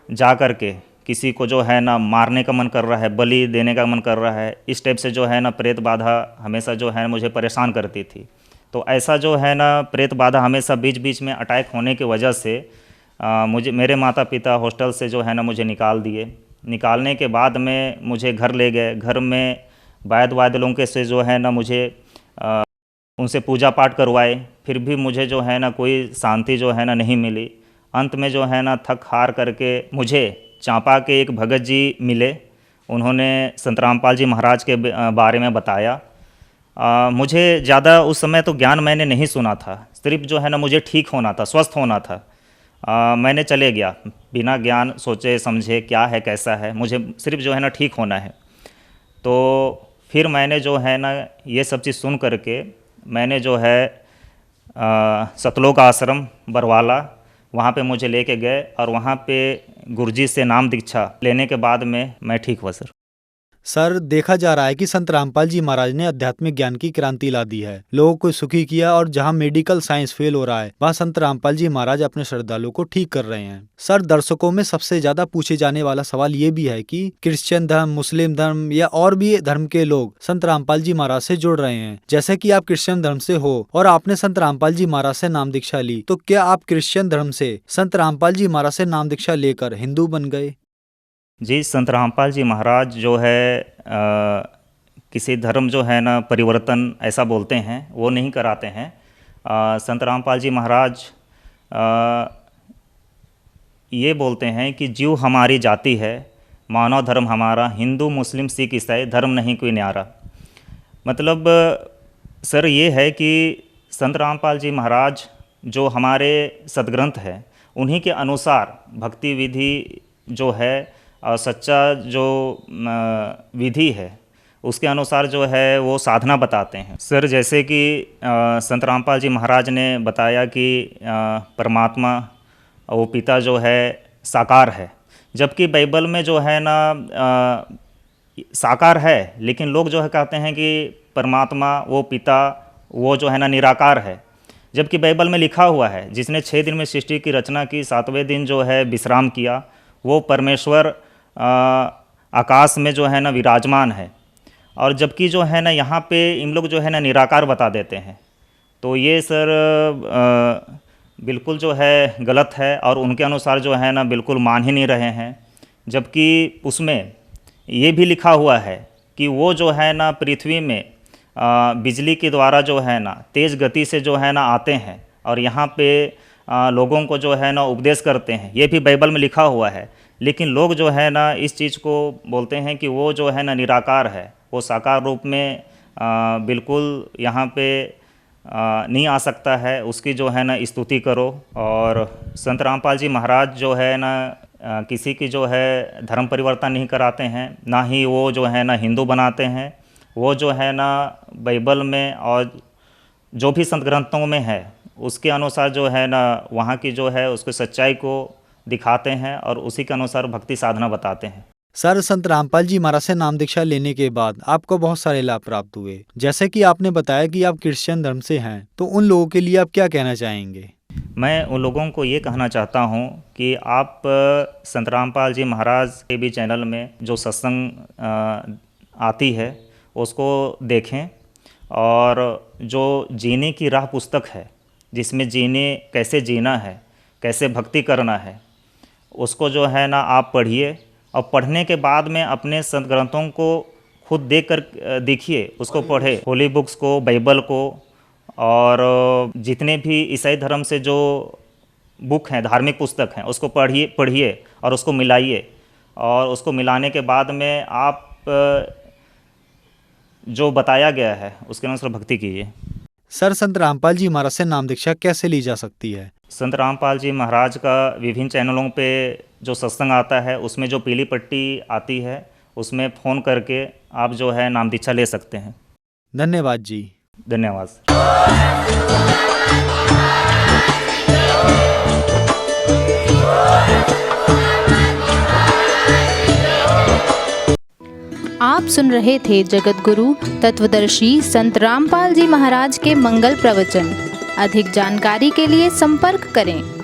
जा कर के किसी को जो है ना मारने का मन कर रहा है, बलि देने का मन कर रहा है। इस टाइप से जो है ना प्रेत बाधा हमेशा जो है मुझे परेशान करती थी। तो ऐसा जो है ना प्रेत बाधा हमेशा बीच बीच में अटैक होने की वजह से मेरे माता पिता हॉस्टल से जो है ना मुझे निकाल दिए। निकालने के बाद में मुझे घर ले गए। घर में वैद्य लोगों के से जो है ना मुझे उनसे पूजा पाठ करवाए, फिर भी मुझे जो है ना कोई शांति जो है ना नहीं मिली। अंत में जो है ना थक हार करके मुझे चांपा के एक भगत जी मिले। उन्होंने संत रामपाल जी महाराज के बारे में बताया। मुझे ज़्यादा उस समय तो ज्ञान मैंने नहीं सुना था, सिर्फ जो है ना मुझे ठीक होना था, स्वस्थ होना था। मैंने चले गया बिना ज्ञान सोचे समझे क्या है कैसा है, मुझे सिर्फ जो है ना ठीक होना है। तो फिर मैंने जो है ना ये सब चीज़ सुन करके मैंने जो है सतलोक आश्रम बरवाला वहाँ पे मुझे लेके गए और वहाँ पे गुरुजी से नाम दीक्षा लेने के बाद में मैं ठीक हुआ सर। सर, देखा जा रहा है कि संत रामपाल जी महाराज ने आध्यात्मिक ज्ञान की क्रांति ला दी है, लोगों को सुखी किया, और जहां मेडिकल साइंस फेल हो रहा है वहां संत रामपाल जी महाराज अपने श्रद्धालुओं को ठीक कर रहे हैं। सर, दर्शकों में सबसे ज्यादा पूछे जाने वाला सवाल ये भी है कि क्रिश्चियन धर्म, मुस्लिम धर्म या और भी धर्म के लोग संत रामपाल जी महाराज से जुड़ रहे हैं। जैसे कि आप क्रिश्चियन धर्म से हो और आपने संत रामपाल जी महाराज से नाम दीक्षा ली, तो क्या आप क्रिश्चियन धर्म से संत रामपाल जी महाराज से नाम दीक्षा लेकर हिंदू बन गए? जी, संत रामपाल जी महाराज जो है किसी धर्म जो है ना परिवर्तन ऐसा बोलते हैं वो नहीं कराते हैं। संत रामपाल जी महाराज ये बोलते हैं कि जीव हमारी जाति है, मानव धर्म हमारा, हिंदू मुस्लिम सिख ईसाई धर्म नहीं कोई न्यारा। मतलब सर ये है कि संत रामपाल जी महाराज जो हमारे सदग्रंथ है उन्हीं के अनुसार भक्ति विधि जो है और सच्चा जो विधि है उसके अनुसार जो है वो साधना बताते हैं। सर जैसे कि संत रामपाल जी महाराज ने बताया कि परमात्मा वो पिता जो है साकार है, जबकि बाइबल में जो है ना साकार है, लेकिन लोग जो है कहते हैं कि परमात्मा वो पिता वो जो है ना निराकार है। जबकि बाइबल में लिखा हुआ है जिसने 6 दिन में सृष्टि की रचना की, 7वें दिन जो है विश्राम किया, वो परमेश्वर आकाश में जो है ना विराजमान है। और जबकि जो है ना यहाँ पे इन लोग जो है ना निराकार बता देते हैं। तो ये सर बिल्कुल जो है गलत है और उनके अनुसार जो है ना बिल्कुल मान ही नहीं रहे हैं। जबकि उसमें ये भी लिखा हुआ है कि वो जो है ना पृथ्वी में बिजली के द्वारा जो है ना तेज़ गति से जो है ना आते हैं और यहाँ पे लोगों को जो है ना उपदेश करते हैं, ये भी बाइबल में लिखा हुआ है। लेकिन लोग जो है ना इस चीज़ को बोलते हैं कि वो जो है ना निराकार है, वो साकार रूप में बिल्कुल यहाँ पे नहीं आ सकता है, उसकी जो है ना स्तुति करो। और संत रामपाल जी महाराज जो है ना किसी की जो है धर्म परिवर्तन नहीं कराते हैं, ना ही वो जो है ना हिंदू बनाते हैं। वो जो है ना बाइबल में और जो भी संत ग्रंथों में है उसके अनुसार जो है ना वहाँ की जो है उसको सच्चाई को दिखाते हैं और उसी के अनुसार भक्ति साधना बताते हैं। सर, संत रामपाल जी महाराज से नाम दीक्षा लेने के बाद आपको बहुत सारे लाभ प्राप्त हुए। जैसे कि आपने बताया कि आप क्रिश्चियन धर्म से हैं, तो उन लोगों के लिए आप क्या कहना चाहेंगे? मैं उन लोगों को ये कहना चाहता हूँ कि आप संत रामपाल जी महाराज के भी चैनल में जो सत्संग आती है उसको देखें, और जो जीने की राह पुस्तक है जिसमें कैसे जीना है, कैसे भक्ति करना है, उसको जो है ना आप पढ़िए। और पढ़ने के बाद में अपने संत ग्रंथों को खुद देख कर देखिए, उसको पढ़े, होली बुक्स को, बाइबल को, और जितने भी ईसाई धर्म से जो बुक हैं, धार्मिक पुस्तक हैं, उसको पढ़िए और उसको मिलाइए। और उसको मिलाने के बाद में आप जो बताया गया है उसके अनुसार भक्ति कीजिए। सर, संत रामपाल जी महाराज से नाम दीक्षा कैसे ली जा सकती है? संत रामपाल जी महाराज का विभिन्न चैनलों पे जो सत्संग आता है उसमें जो पीली पट्टी आती है उसमें फ़ोन करके आप जो है नाम दीक्षा ले सकते हैं। धन्यवाद जी। धन्यवाद। आप सुन रहे थे जगत गुरु तत्वदर्शी संत रामपाल जी महाराज के मंगल प्रवचन। अधिक जानकारी के लिए संपर्क करें।